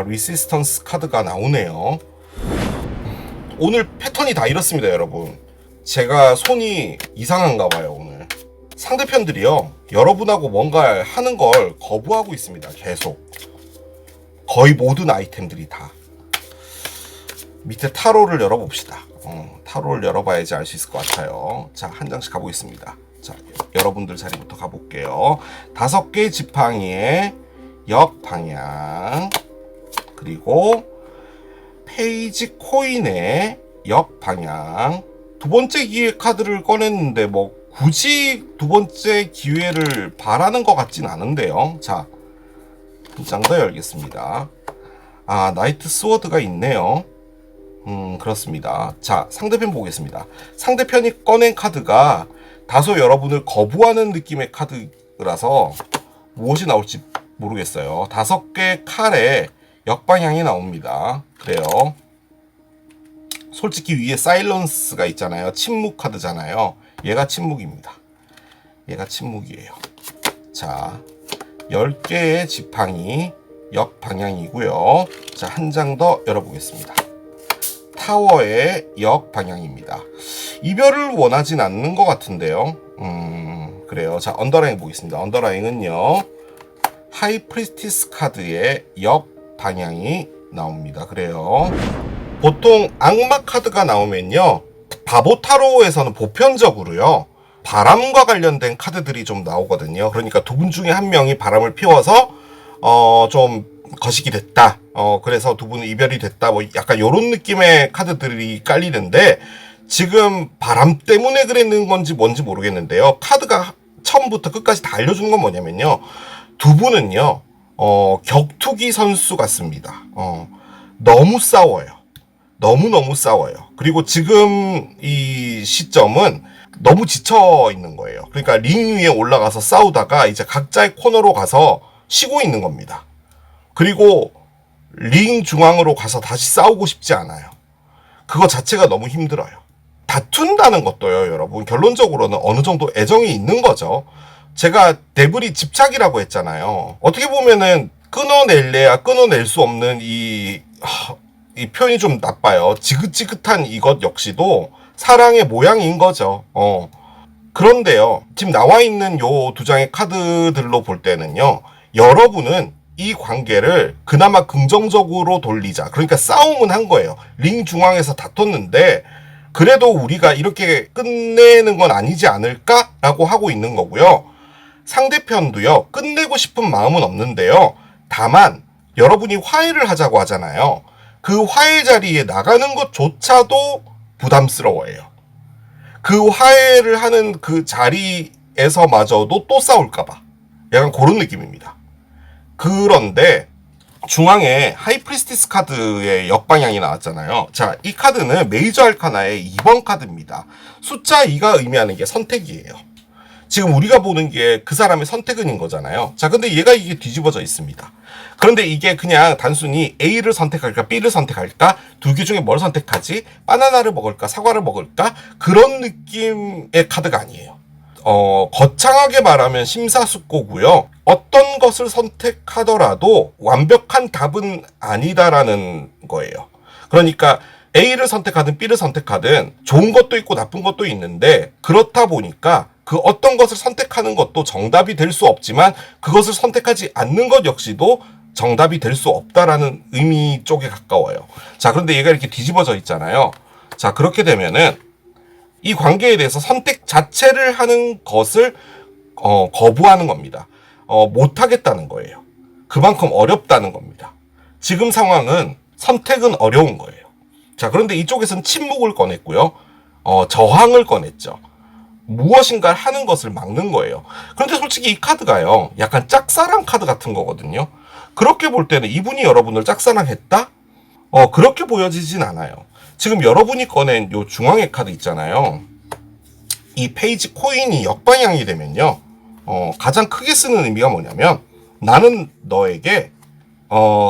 리시스턴스 카드가 나오네요. 오늘 패턴이 다 이렇습니다, 여러분. 제가 손이 이상한가 봐요, 오늘. 상대편들이요, 여러분하고 뭔가 하는 걸 거부하고 있습니다. 계속. 거의 모든 아이템들이 다. 밑에 타로를 열어봅시다. 타로를 열어봐야지 알 수 있을 것 같아요. 자, 한 장씩 가보겠습니다. 자, 여러분들 자리부터 가볼게요. 5개의 지팡이의 역방향, 그리고 페이지 코인의 역방향. 두 번째 기회 카드를 꺼냈는데 굳이 두 번째 기회를 바라는 것 같진 않은데요. 자, 한 장 더 열겠습니다. 나이트 스워드가 있네요. 그렇습니다. 자, 상대편 보겠습니다. 상대편이 꺼낸 카드가 다소 여러분을 거부하는 느낌의 카드라서 무엇이 나올지 모르겠어요. 5개 칼의 역방향이 나옵니다. 그래요. 솔직히 위에 사일런스가 있잖아요. 침묵 카드잖아요. 얘가 침묵입니다. 얘가 침묵이에요. 자, 10개의 지팡이 역방향이고요. 자, 한 장 더 열어보겠습니다. 타워의 역방향입니다. 이별을 원하진 않는 것 같은데요. 그래요. 자, 언더라인 보겠습니다. 언더라인은요, 하이프리스티스 카드의 역방향이 나옵니다. 그래요. 보통 악마 카드가 나오면요, 바보 타로에서는 보편적으로요, 바람과 관련된 카드들이 좀 나오거든요. 그러니까 두 분 중에 한 명이 바람을 피워서 좀 거식이 됐다. 그래서 두 분은 이별이 됐다. 약간 요런 느낌의 카드들이 깔리는데, 지금 바람 때문에 그랬는 건지 뭔지 모르겠는데요. 카드가 처음부터 끝까지 다 알려주는 건 뭐냐면요, 두 분은요, 격투기 선수 같습니다. 너무 싸워요. 너무너무 싸워요. 그리고 지금 이 시점은 너무 지쳐 있는 거예요. 그러니까 링 위에 올라가서 싸우다가 이제 각자의 코너로 가서 쉬고 있는 겁니다. 그리고 링 중앙으로 가서 다시 싸우고 싶지 않아요. 그거 자체가 너무 힘들어요. 다툰다는 것도요, 여러분, 결론적으로는 어느 정도 애정이 있는 거죠. 제가 데브리 집착이라고 했잖아요. 어떻게 보면은 끊어낼래야 끊어낼 수 없는 이 표현이 좀 나빠요. 지긋지긋한 이것 역시도 사랑의 모양인 거죠. 그런데요, 지금 나와 있는 요 두 장의 카드들로 볼 때는요, 여러분은 이 관계를 그나마 긍정적으로 돌리자. 그러니까 싸움은 한 거예요. 링 중앙에서 다퉜는데 그래도 우리가 이렇게 끝내는 건 아니지 않을까라고 하고 있는 거고요. 상대편도요, 끝내고 싶은 마음은 없는데요. 다만 여러분이 화해를 하자고 하잖아요. 그 화해 자리에 나가는 것조차도 부담스러워해요. 그 화해를 하는 그 자리에서마저도 또 싸울까봐. 약간 그런 느낌입니다. 그런데 중앙에 하이프리스티스 카드의 역방향이 나왔잖아요. 자, 이 카드는 메이저 알카나의 2번 카드입니다. 숫자 2가 의미하는 게 선택이에요. 지금 우리가 보는 게 그 사람의 선택은인 거잖아요. 자, 근데 얘가 이게 뒤집어져 있습니다. 그런데 이게 그냥 단순히 A를 선택할까 B를 선택할까, 두 개 중에 뭘 선택하지, 바나나를 먹을까 사과를 먹을까, 그런 느낌의 카드가 아니에요. 거창하게 말하면 심사숙고고요. 어떤 것을 선택하더라도 완벽한 답은 아니다라는 거예요. 그러니까 A를 선택하든 B를 선택하든 좋은 것도 있고 나쁜 것도 있는데, 그렇다 보니까 그 어떤 것을 선택하는 것도 정답이 될 수 없지만 그것을 선택하지 않는 것 역시도 정답이 될 수 없다라는 의미 쪽에 가까워요. 자, 그런데 얘가 이렇게 뒤집어져 있잖아요. 자, 그렇게 되면은 이 관계에 대해서 선택 자체를 하는 것을 거부하는 겁니다. 못하겠다는 거예요. 그만큼 어렵다는 겁니다. 지금 상황은 선택은 어려운 거예요. 자, 그런데 이쪽에서는 침묵을 꺼냈고요. 저항을 꺼냈죠. 무엇인가 하는 것을 막는 거예요. 그런데 솔직히 이 카드가요, 약간 짝사랑 카드 같은 거거든요. 그렇게 볼 때는 이분이 여러분을 짝사랑했다? 그렇게 보여지진 않아요. 지금 여러분이 꺼낸 요 중앙의 카드 있잖아요. 이 페이지 코인이 역방향이 되면요, 가장 크게 쓰는 의미가 뭐냐면, 나는 너에게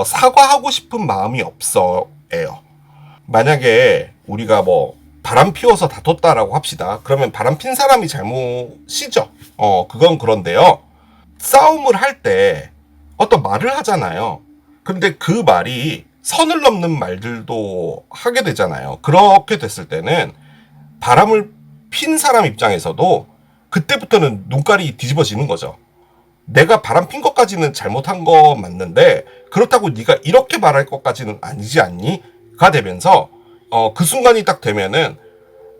사과하고 싶은 마음이 없어예요. 만약에 우리가 뭐 바람 피워서 다퉜다라고 합시다. 그러면 바람 핀 사람이 잘못이죠. 그건 그런데요, 싸움을 할 때 어떤 말을 하잖아요. 근데 그 말이 선을 넘는 말들도 하게 되잖아요. 그렇게 됐을 때는 바람을 핀 사람 입장에서도 그때부터는 눈깔이 뒤집어지는 거죠. 내가 바람 핀 것까지는 잘못한 거 맞는데 그렇다고 네가 이렇게 말할 것까지는 아니지 않니? 가 되면서 그 순간이 딱 되면은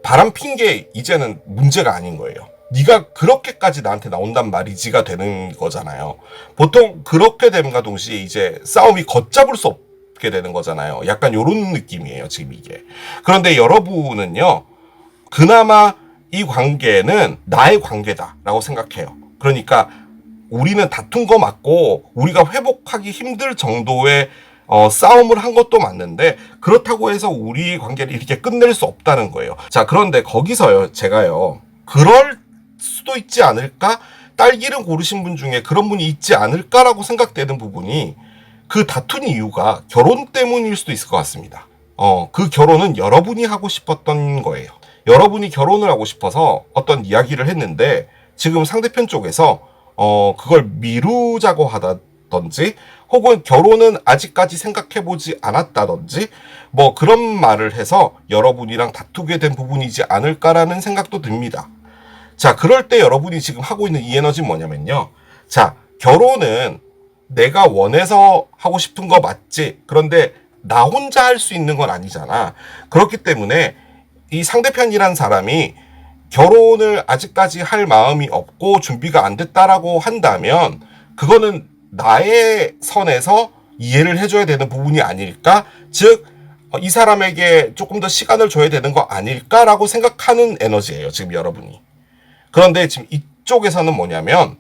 바람 핀 게 이제는 문제가 아닌 거예요. 네가 그렇게까지 나한테 나온단 말이지가 되는 거잖아요. 보통 그렇게 됨과 동시에 이제 싸움이 걷잡을 수 없게 되는 거잖아요. 약간 요런 느낌이에요, 지금 이게. 그런데 여러분은요, 그나마 이 관계는 나의 관계다라고 생각해요. 그러니까 우리는 다툰 거 맞고 우리가 회복하기 힘들 정도의 싸움을 한 것도 맞는데 그렇다고 해서 우리 관계를 이렇게 끝낼 수 없다는 거예요. 자, 그런데 거기서요, 제가요, 그럴 수도 있지 않을까? 딸기를 고르신 분 중에 그런 분이 있지 않을까라고 생각되는 부분이, 그 다툰 이유가 결혼 때문일 수도 있을 것 같습니다. 그 결혼은 여러분이 하고 싶었던 거예요. 여러분이 결혼을 하고 싶어서 어떤 이야기를 했는데 지금 상대편 쪽에서 그걸 미루자고 하다든지, 혹은 결혼은 아직까지 생각해보지 않았다든지, 뭐 그런 말을 해서 여러분이랑 다투게 된 부분이지 않을까라는 생각도 듭니다. 자, 그럴 때 여러분이 지금 하고 있는 이 에너지는 뭐냐면요, 자, 결혼은 내가 원해서 하고 싶은 거 맞지? 그런데 나 혼자 할 수 있는 건 아니잖아. 그렇기 때문에 이 상대편이란 사람이 결혼을 아직까지 할 마음이 없고 준비가 안 됐다라고 한다면 그거는 나의 선에서 이해를 해줘야 되는 부분이 아닐까? 즉, 이 사람에게 조금 더 시간을 줘야 되는 거 아닐까라고 생각하는 에너지예요, 지금 여러분이. 그런데 지금 이쪽에서는 뭐냐면,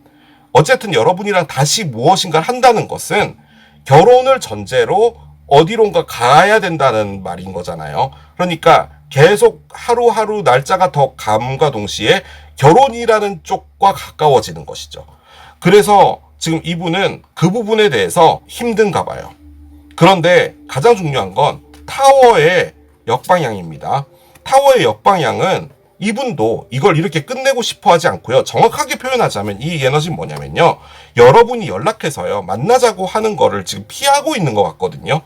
어쨌든 여러분이랑 다시 무엇인가를 한다는 것은 결혼을 전제로 어디론가 가야 된다는 말인 거잖아요. 그러니까 계속 하루하루 날짜가 더 감과 동시에 결혼이라는 쪽과 가까워지는 것이죠. 그래서 지금 이분은 그 부분에 대해서 힘든가 봐요. 그런데 가장 중요한 건 타워의 역방향입니다. 타워의 역방향은 이분도 이걸 이렇게 끝내고 싶어 하지 않고요. 정확하게 표현하자면 이 에너지는 뭐냐면요. 여러분이 연락해서요. 만나자고 하는 거를 지금 피하고 있는 것 같거든요.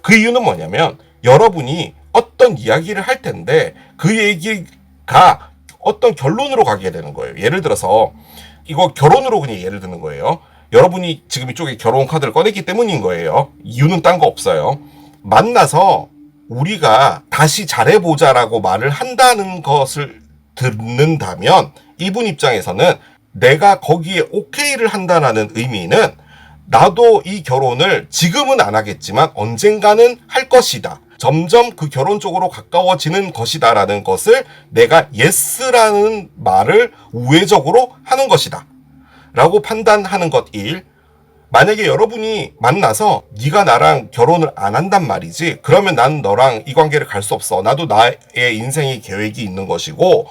그 이유는 뭐냐면 여러분이 어떤 이야기를 할 텐데 그 얘기가 어떤 결론으로 가게 되는 거예요. 예를 들어서 이거 결혼으로 그냥 예를 드는 거예요. 여러분이 지금 이쪽에 결혼 카드를 꺼냈기 때문인 거예요. 이유는 딴 거 없어요. 만나서 우리가 다시 잘해보자라고 말을 한다는 것을 듣는다면 이분 입장에서는 내가 거기에 오케이를 한다는 의미는 나도 이 결혼을 지금은 안 하겠지만 언젠가는 할 것이다. 점점 그 결혼 쪽으로 가까워지는 것이다 라는 것을 내가 예스라는 말을 우회적으로 하는 것이다 라고 판단하는 것 1. 만약에 여러분이 만나서 네가 나랑 결혼을 안 한단 말이지, 그러면 난 너랑 이 관계를 갈 수 없어. 나도 나의 인생의 계획이 있는 것이고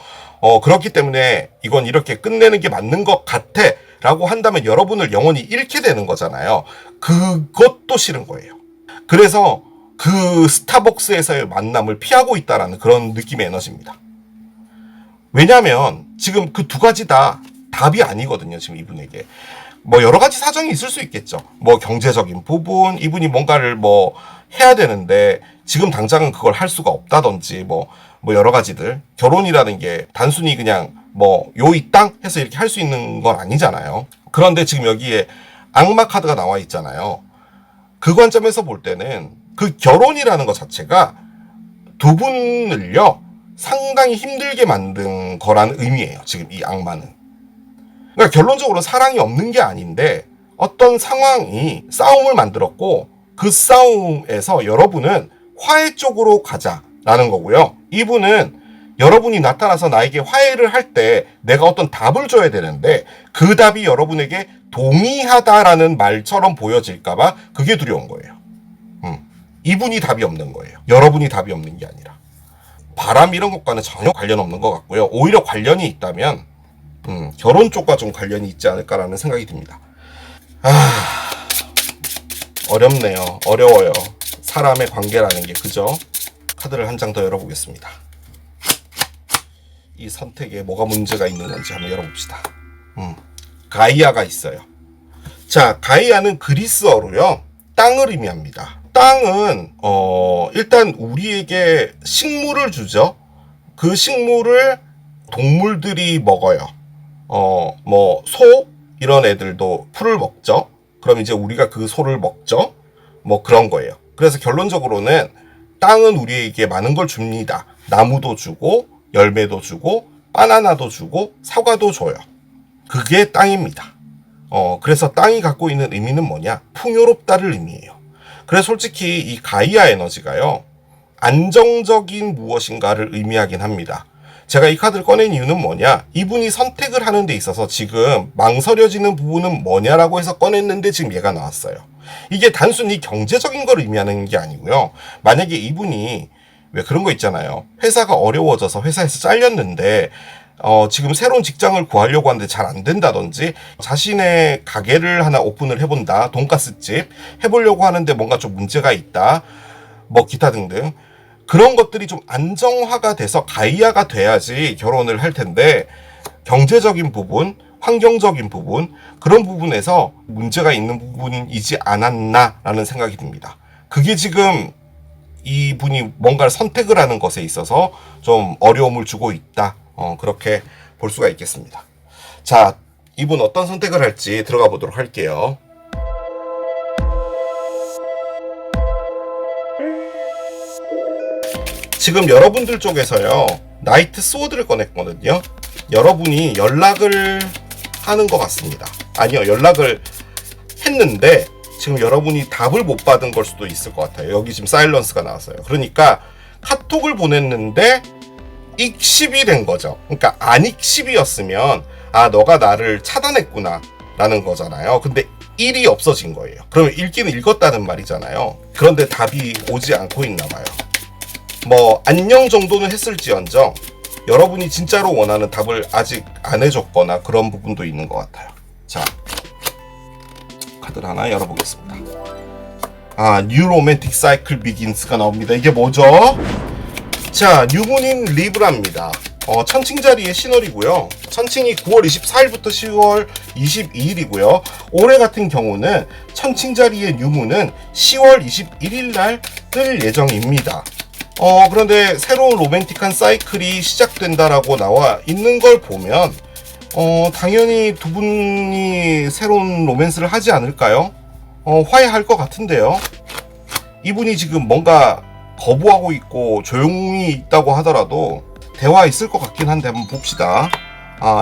그렇기 때문에 이건 이렇게 끝내는 게 맞는 것 같아 라고 한다면 여러분을 영원히 잃게 되는 거잖아요. 그것도 싫은 거예요. 그래서 그 스타벅스에서의 만남을 피하고 있다라는 그런 느낌의 에너지입니다. 왜냐하면 지금 그 두 가지 다 답이 아니거든요. 지금 이분에게 뭐 여러 가지 사정이 있을 수 있겠죠. 뭐 경제적인 부분, 이분이 뭔가를 뭐 해야 되는데 지금 당장은 그걸 할 수가 없다든지 뭐 여러 가지들. 결혼이라는 게 단순히 그냥 뭐 요 이 땅 해서 이렇게 할 수 있는 건 아니잖아요. 그런데 지금 여기에 악마 카드가 나와 있잖아요. 그 관점에서 볼 때는 그 결혼이라는 것 자체가 두 분을요 상당히 힘들게 만든 거라는 의미예요. 지금 이 악마는. 그러니까 결론적으로 사랑이 없는 게 아닌데 어떤 상황이 싸움을 만들었고 그 싸움에서 여러분은 화해 쪽으로 가자라는 거고요. 이분은 여러분이 나타나서 나에게 화해를 할 때 내가 어떤 답을 줘야 되는데 그 답이 여러분에게 동의하다라는 말처럼 보여질까봐 그게 두려운 거예요. 이분이 답이 없는 거예요. 여러분이 답이 없는 게 아니라. 바람 이런 것과는 전혀 관련 없는 것 같고요. 오히려 관련이 있다면 결혼 쪽과 좀 관련이 있지 않을까라는 생각이 듭니다. 어렵네요. 어려워요. 사람의 관계라는 게. 그죠? 카드를 한 장 더 열어보겠습니다. 이 선택에 뭐가 문제가 있는 건지 한번 열어봅시다. 가이아가 있어요. 자, 가이아는 그리스어로요. 땅을 의미합니다. 땅은 일단 우리에게 식물을 주죠. 그 식물을 동물들이 먹어요. 뭐 소 이런 애들도 풀을 먹죠. 그럼 이제 우리가 그 소를 먹죠. 뭐 그런 거예요. 그래서 결론적으로는 땅은 우리에게 많은 걸 줍니다. 나무도 주고 열매도 주고 바나나도 주고 사과도 줘요. 그게 땅입니다. 그래서 땅이 갖고 있는 의미는 뭐냐? 풍요롭다를 의미해요. 그래서 솔직히 이 가이아 에너지가요. 안정적인 무엇인가를 의미하긴 합니다. 제가 이 카드를 꺼낸 이유는 뭐냐? 이분이 선택을 하는 데 있어서 지금 망설여지는 부분은 뭐냐라고 해서 꺼냈는데 지금 얘가 나왔어요. 이게 단순히 경제적인 걸 의미하는 게 아니고요. 만약에 이분이 왜 그런 거 있잖아요. 회사가 어려워져서 회사에서 잘렸는데 지금 새로운 직장을 구하려고 하는데 잘 안 된다든지 자신의 가게를 하나 오픈을 해본다. 돈가스집 해보려고 하는데 뭔가 좀 문제가 있다. 뭐 기타 등등. 그런 것들이 좀 안정화가 돼서 가이아가 돼야지 결혼을 할 텐데 경제적인 부분, 환경적인 부분 그런 부분에서 문제가 있는 부분이지 않았나라는 생각이 듭니다. 그게 지금 이분이 뭔가를 선택을 하는 것에 있어서 좀 어려움을 주고 있다. 그렇게 볼 수가 있겠습니다. 자, 이분 어떤 선택을 할지 들어가 보도록 할게요. 지금 여러분들 쪽에서요. 나이트 소드를 꺼냈거든요. 여러분이 연락을 하는 것 같습니다. 아니요, 연락을 했는데 지금 여러분이 답을 못 받은 걸 수도 있을 것 같아요. 여기 지금 사일런스가 나왔어요. 그러니까 카톡을 보냈는데 익십이 된 거죠. 그러니까 안 익십이었으면 아 너가 나를 차단했구나 라는 거잖아요. 근데 1이 없어진 거예요. 그러면 읽기는 읽었다는 말이잖아요. 그런데 답이 오지 않고 있나 봐요. 뭐 안녕 정도는 했을지언정 여러분이 진짜로 원하는 답을 아직 안 해줬거나 그런 부분도 있는 것 같아요. 자, 카드를 하나 열어보겠습니다. 뉴 로맨틱 사이클 비긴스가 나옵니다. 이게 뭐죠? 자, 뉴문인 리브라입니다. 천칭자리의 신월이고요. 천칭이 9월 24일부터 10월 22일이고요. 올해 같은 경우는 천칭자리의 뉴문은 10월 21일 날 뜰 예정입니다. 그런데 새로운 로맨틱한 사이클이 시작된다라고 나와 있는 걸 보면 당연히 두 분이 새로운 로맨스를 하지 않을까요? 화해할 것 같은데요. 이분이 지금 뭔가 거부하고 있고 조용히 있다고 하더라도 대화 있을 것 같긴 한데 한번 봅시다.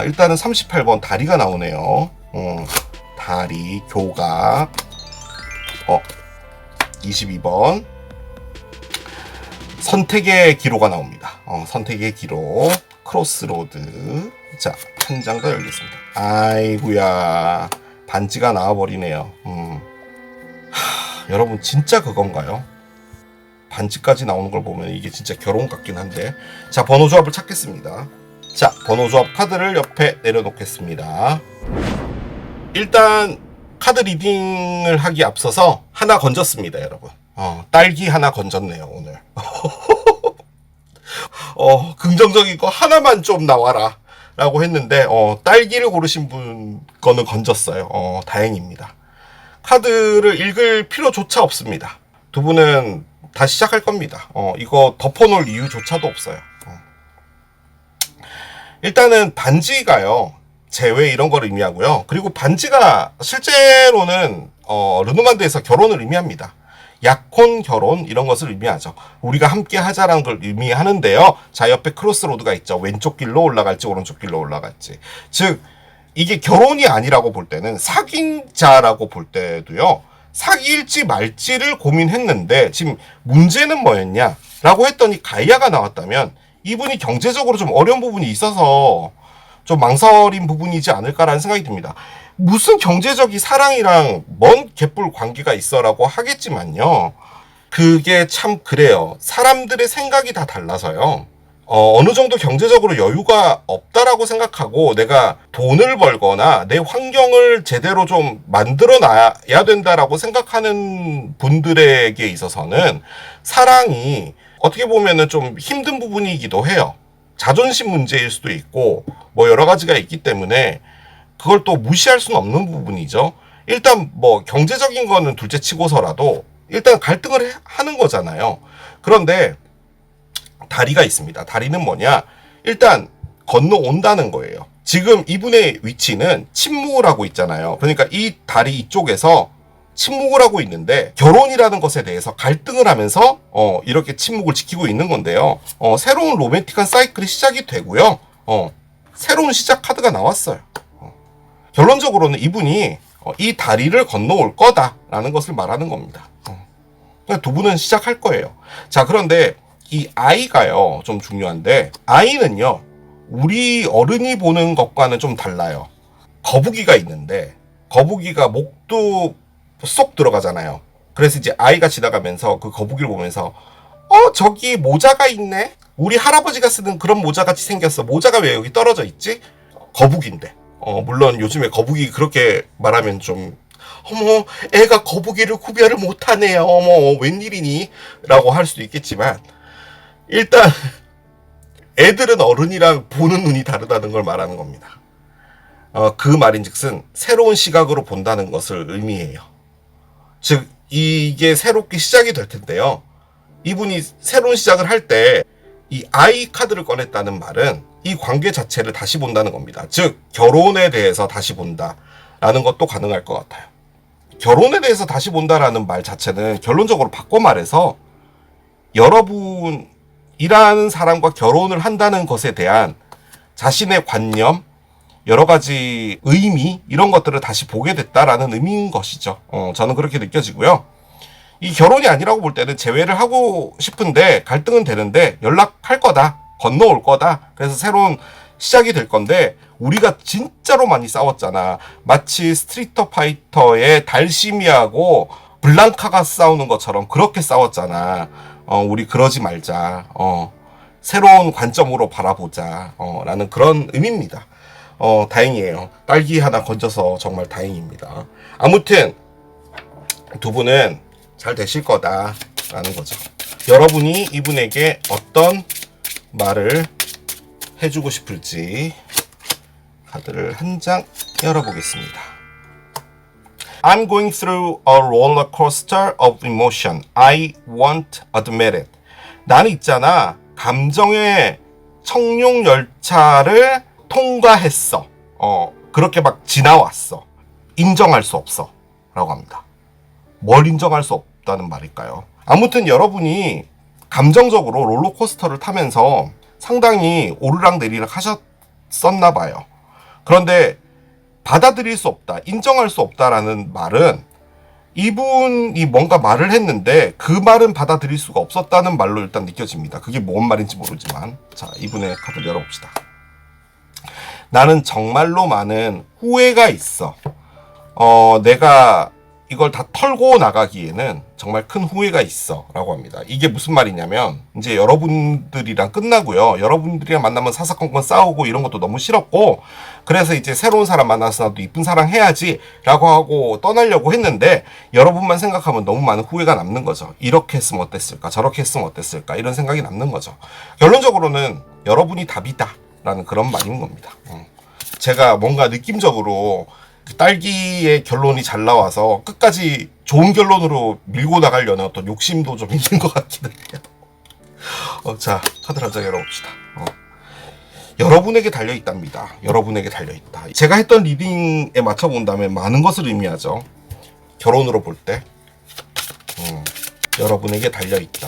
일단은 38번 다리가 나오네요. 다리, 교각. 22번 선택의 기로가 나옵니다. 선택의 기로, 크로스로드. 자, 한 장 더 열겠습니다. 아이구야, 반지가 나와버리네요. 여러분 진짜 그건가요? 반지까지 나오는 걸 보면 이게 진짜 결혼 같긴 한데. 자, 번호 조합을 찾겠습니다. 자, 번호 조합 카드를 옆에 내려놓겠습니다. 일단 카드 리딩을 하기 앞서서 하나 건졌습니다, 여러분. 딸기 하나 건졌네요, 오늘. 긍정적인 거 하나만 좀 나와라 라고 했는데 딸기를 고르신 분 거는 건졌어요. 다행입니다. 카드를 읽을 필요조차 없습니다. 두 분은 다시 시작할 겁니다. 이거 덮어놓을 이유조차도 없어요. 일단은 반지가요, 재회 이런 걸 의미하고요. 그리고 반지가 실제로는 르노만드에서 결혼을 의미합니다. 약혼 결혼 이런 것을 의미하죠. 우리가 함께 하자라는 걸 의미하는데요. 자, 옆에 크로스로드가 있죠. 왼쪽 길로 올라갈지 오른쪽 길로 올라갈지. 즉 이게 결혼이 아니라고 볼 때는 사귄 자라고 볼 때도요, 사귈지 말지를 고민했는데 지금 문제는 뭐였냐 라고 했더니 가이아가 나왔다면 이분이 경제적으로 좀 어려운 부분이 있어서 좀 망설인 부분이지 않을까라는 생각이 듭니다. 무슨 경제적인 사랑이랑 먼 갯불 관계가 있어라고 하겠지만요, 그게 참 그래요. 사람들의 생각이 다 달라서요. 어느 정도 경제적으로 여유가 없다라고 생각하고 내가 돈을 벌거나 내 환경을 제대로 좀 만들어 놔야 된다라고 생각하는 분들에게 있어서는 사랑이 어떻게 보면은 좀 힘든 부분이기도 해요. 자존심 문제일 수도 있고 뭐 여러 가지가 있기 때문에 그걸 또 무시할 수는 없는 부분이죠. 일단 뭐 경제적인 거는 둘째 치고서라도 일단 갈등을 하는 거잖아요. 그런데 다리가 있습니다. 다리는 뭐냐? 일단 건너온다는 거예요. 지금 이분의 위치는 침묵을 하고 있잖아요. 그러니까 이 다리 이쪽에서 침묵을 하고 있는데 결혼이라는 것에 대해서 갈등을 하면서 이렇게 침묵을 지키고 있는 건데요. 새로운 로맨틱한 사이클이 시작이 되고요. 새로운 시작 카드가 나왔어요. 결론적으로는 이분이 이 다리를 건너올 거다라는 것을 말하는 겁니다. 두 분은 시작할 거예요. 자, 그런데 이 아이가요, 좀 중요한데, 아이는요, 우리 어른이 보는 것과는 좀 달라요. 거북이가 있는데, 거북이가 목도 쏙 들어가잖아요. 그래서 이제 아이가 지나가면서 그 거북이를 보면서, 저기 모자가 있네? 우리 할아버지가 쓰는 그런 모자같이 생겼어. 모자가 왜 여기 떨어져 있지? 거북인데. 물론 요즘에 거북이 그렇게 말하면 좀, 어머, 애가 거북이를 구별을 못하네요. 어머, 웬일이니? 라고 할 수도 있겠지만, 일단 애들은 어른이랑 보는 눈이 다르다는 걸 말하는 겁니다. 그 말인즉슨 새로운 시각으로 본다는 것을 의미해요. 즉 이게 새롭게 시작이 될 텐데요. 이분이 새로운 시작을 할 때 이 아이 카드를 꺼냈다는 말은 이 관계 자체를 다시 본다는 겁니다. 즉 결혼에 대해서 다시 본다라는 것도 가능할 것 같아요. 결혼에 대해서 다시 본다라는 말 자체는 결론적으로 바꿔 말해서 여러분이라는 사람과 결혼을 한다는 것에 대한 자신의 관념, 여러 가지 의미 이런 것들을 다시 보게 됐다라는 의미인 것이죠. 저는 그렇게 느껴지고요. 이 결혼이 아니라고 볼 때는 재회를 하고 싶은데 갈등은 되는데 연락할 거다, 건너올 거다. 그래서 새로운 시작이 될 건데 우리가 진짜로 많이 싸웠잖아. 마치 스트리트 파이터의 달심이하고 블랑카가 싸우는 것처럼 그렇게 싸웠잖아. 우리 그러지 말자. 새로운 관점으로 바라보자. 라는 그런 의미입니다. 다행이에요. 딸기 하나 건져서 정말 다행입니다. 아무튼 두 분은 잘 되실 거다라는 거죠. 여러분이 이분에게 어떤 말을 해주고 싶을지 카드를 한 장 열어보겠습니다. I'm going through a roller coaster of emotion. I won't admit it. 나는 있잖아. 감정의 청룡 열차를 통과했어. 그렇게 막 지나왔어. 인정할 수 없어. 라고 합니다. 뭘 인정할 수 없다는 말일까요? 아무튼 여러분이 감정적으로 롤러코스터를 타면서 상당히 오르락내리락 하셨었나 봐요. 그런데 받아들일 수 없다, 인정할 수 없다라는 말은 이분이 뭔가 말을 했는데 그 말은 받아들일 수가 없었다는 말로 일단 느껴집니다. 그게 뭔 말인지 모르지만. 자, 이분의 카드를 열어봅시다. 나는 정말로 많은 후회가 있어. 내가 이걸 다 털고 나가기에는 정말 큰 후회가 있어 라고 합니다. 이게 무슨 말이냐면 이제 여러분들이랑 끝나고요. 여러분들이랑 만나면 사사건건 싸우고 이런 것도 너무 싫었고, 그래서 이제 새로운 사람 만나서 나도 이쁜 사랑 해야지 라고 하고 떠나려고 했는데 여러분만 생각하면 너무 많은 후회가 남는 거죠. 이렇게 했으면 어땠을까, 저렇게 했으면 어땠을까, 이런 생각이 남는 거죠. 결론적으로는 여러분이 답이다 라는 그런 말인 겁니다. 제가 뭔가 느낌적으로 딸기의 결론이 잘 나와서 끝까지 좋은 결론으로 밀고 나가려는 어떤 욕심도 좀 있는 것 같기는 해요. 자, 카드를 한 장 열어봅시다. 여러분에게 달려있답니다. 여러분에게 달려있다. 제가 했던 리딩에 맞춰본다면 많은 것을 의미하죠. 결혼으로 볼 때 여러분에게 달려있다.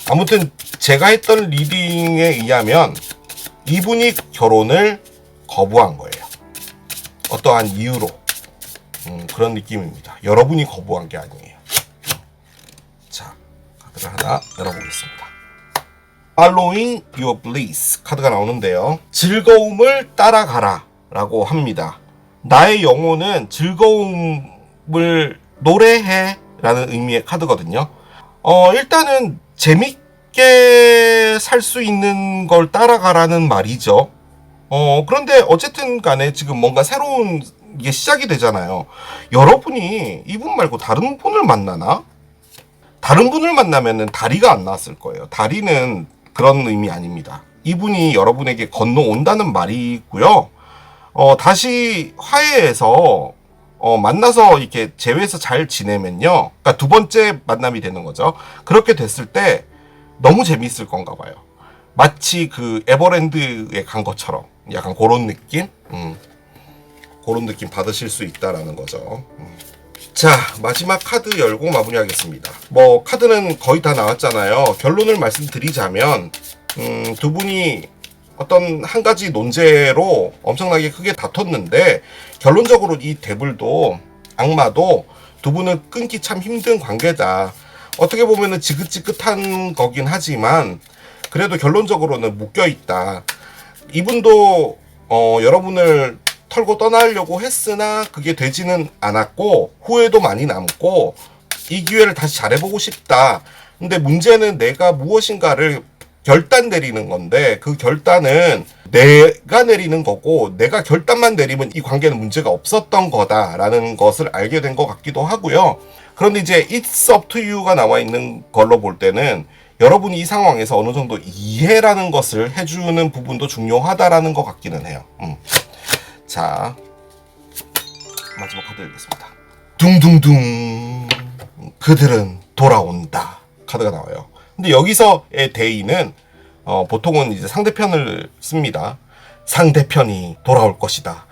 아무튼 제가 했던 리딩에 의하면 이분이 결혼을 거부한 거예요. 어떠한 이유로. 그런 느낌입니다. 여러분이 거부한 게 아니에요. 자, 카드를 하나 열어보겠습니다. Following your bliss 카드가 나오는데요. 즐거움을 따라가라 라고 합니다. 나의 영혼은 즐거움을 노래해 라는 의미의 카드거든요. 일단은 재밌게 살 수 있는 걸 따라가라는 말이죠. 그런데 어쨌든 간에 지금 뭔가 새로운 게 시작이 되잖아요. 여러분이 이분 말고 다른 분을 만나나? 다른 분을 만나면은 다리가 안 나왔을 거예요. 다리는 그런 의미 아닙니다. 이분이 여러분에게 건너온다는 말이고요. 다시 화해해서 만나서 이렇게 재회해서 잘 지내면요. 그러니까 두 번째 만남이 되는 거죠. 그렇게 됐을 때 너무 재미있을 건가 봐요. 마치 그 에버랜드에 간 것처럼 약간 그런 느낌? 그런 느낌 받으실 수 있다라는 거죠. 자, 마지막 카드 열고 마무리하겠습니다. 뭐 카드는 거의 다 나왔잖아요. 결론을 말씀드리자면 두 분이 어떤 한 가지 논제로 엄청나게 크게 다퉜는데 결론적으로 이 데블도 악마도 두 분을 끊기 참 힘든 관계다. 어떻게 보면은 지긋지긋한 거긴 하지만 그래도 결론적으로는 묶여있다. 이분도 여러분을 털고 떠나려고 했으나 그게 되지는 않았고 후회도 많이 남고 이 기회를 다시 잘해보고 싶다. 근데 문제는 내가 무엇인가를 결단 내리는 건데 그 결단은 내가 내리는 거고 내가 결단만 내리면 이 관계는 문제가 없었던 거다라는 것을 알게 된 것 같기도 하고요. 그런데 이제 It's up to you가 나와 있는 걸로 볼 때는 여러분이 이 상황에서 어느 정도 이해라는 것을 해주는 부분도 중요하다라는 것 같기는 해요. 자, 마지막 카드 읽겠습니다. 둥둥둥 그들은 돌아온다 카드가 나와요. 근데 여기서의 대의는 보통은 이제 상대편을 씁니다. 상대편이 돌아올 것이다.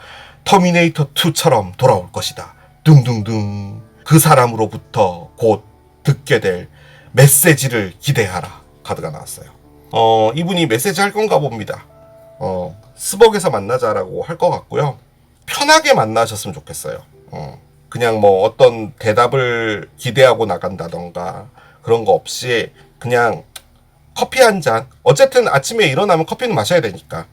터미네이터 2처럼 돌아올 것이다. 둥둥둥 그 사람으로부터 곧 듣게 될 메시지를 기대하라 카드가 나왔어요. 이분이 메시지 할 건가 봅니다. 스벅에서 만나자라고 할 것 같고요. 편하게 만나셨으면 좋겠어요. 그냥 뭐 어떤 대답을 기대하고 나간다던가 그런 거 없이 그냥 커피 한 잔, 어쨌든 아침에 일어나면 커피는 마셔야 되니까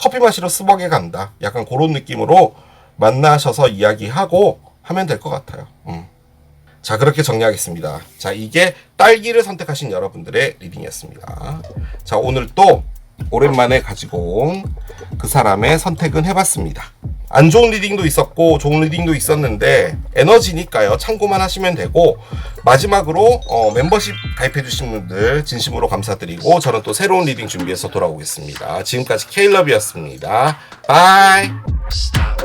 커피 마시러 스벅에 간다, 약간 그런 느낌으로 만나셔서 이야기하고 하면 될 것 같아요. 자, 그렇게 정리하겠습니다. 자, 이게 딸기를 선택하신 여러분들의 리딩이었습니다. 자, 오늘 또 오랜만에 가지고 온 그 사람의 선택은 해봤습니다. 안 좋은 리딩도 있었고 좋은 리딩도 있었는데 에너지니까요, 참고만 하시면 되고, 마지막으로 멤버십 가입해주신 분들 진심으로 감사드리고, 저는 또 새로운 리딩 준비해서 돌아오겠습니다. 지금까지 K러브였습니다. 바이. Stop.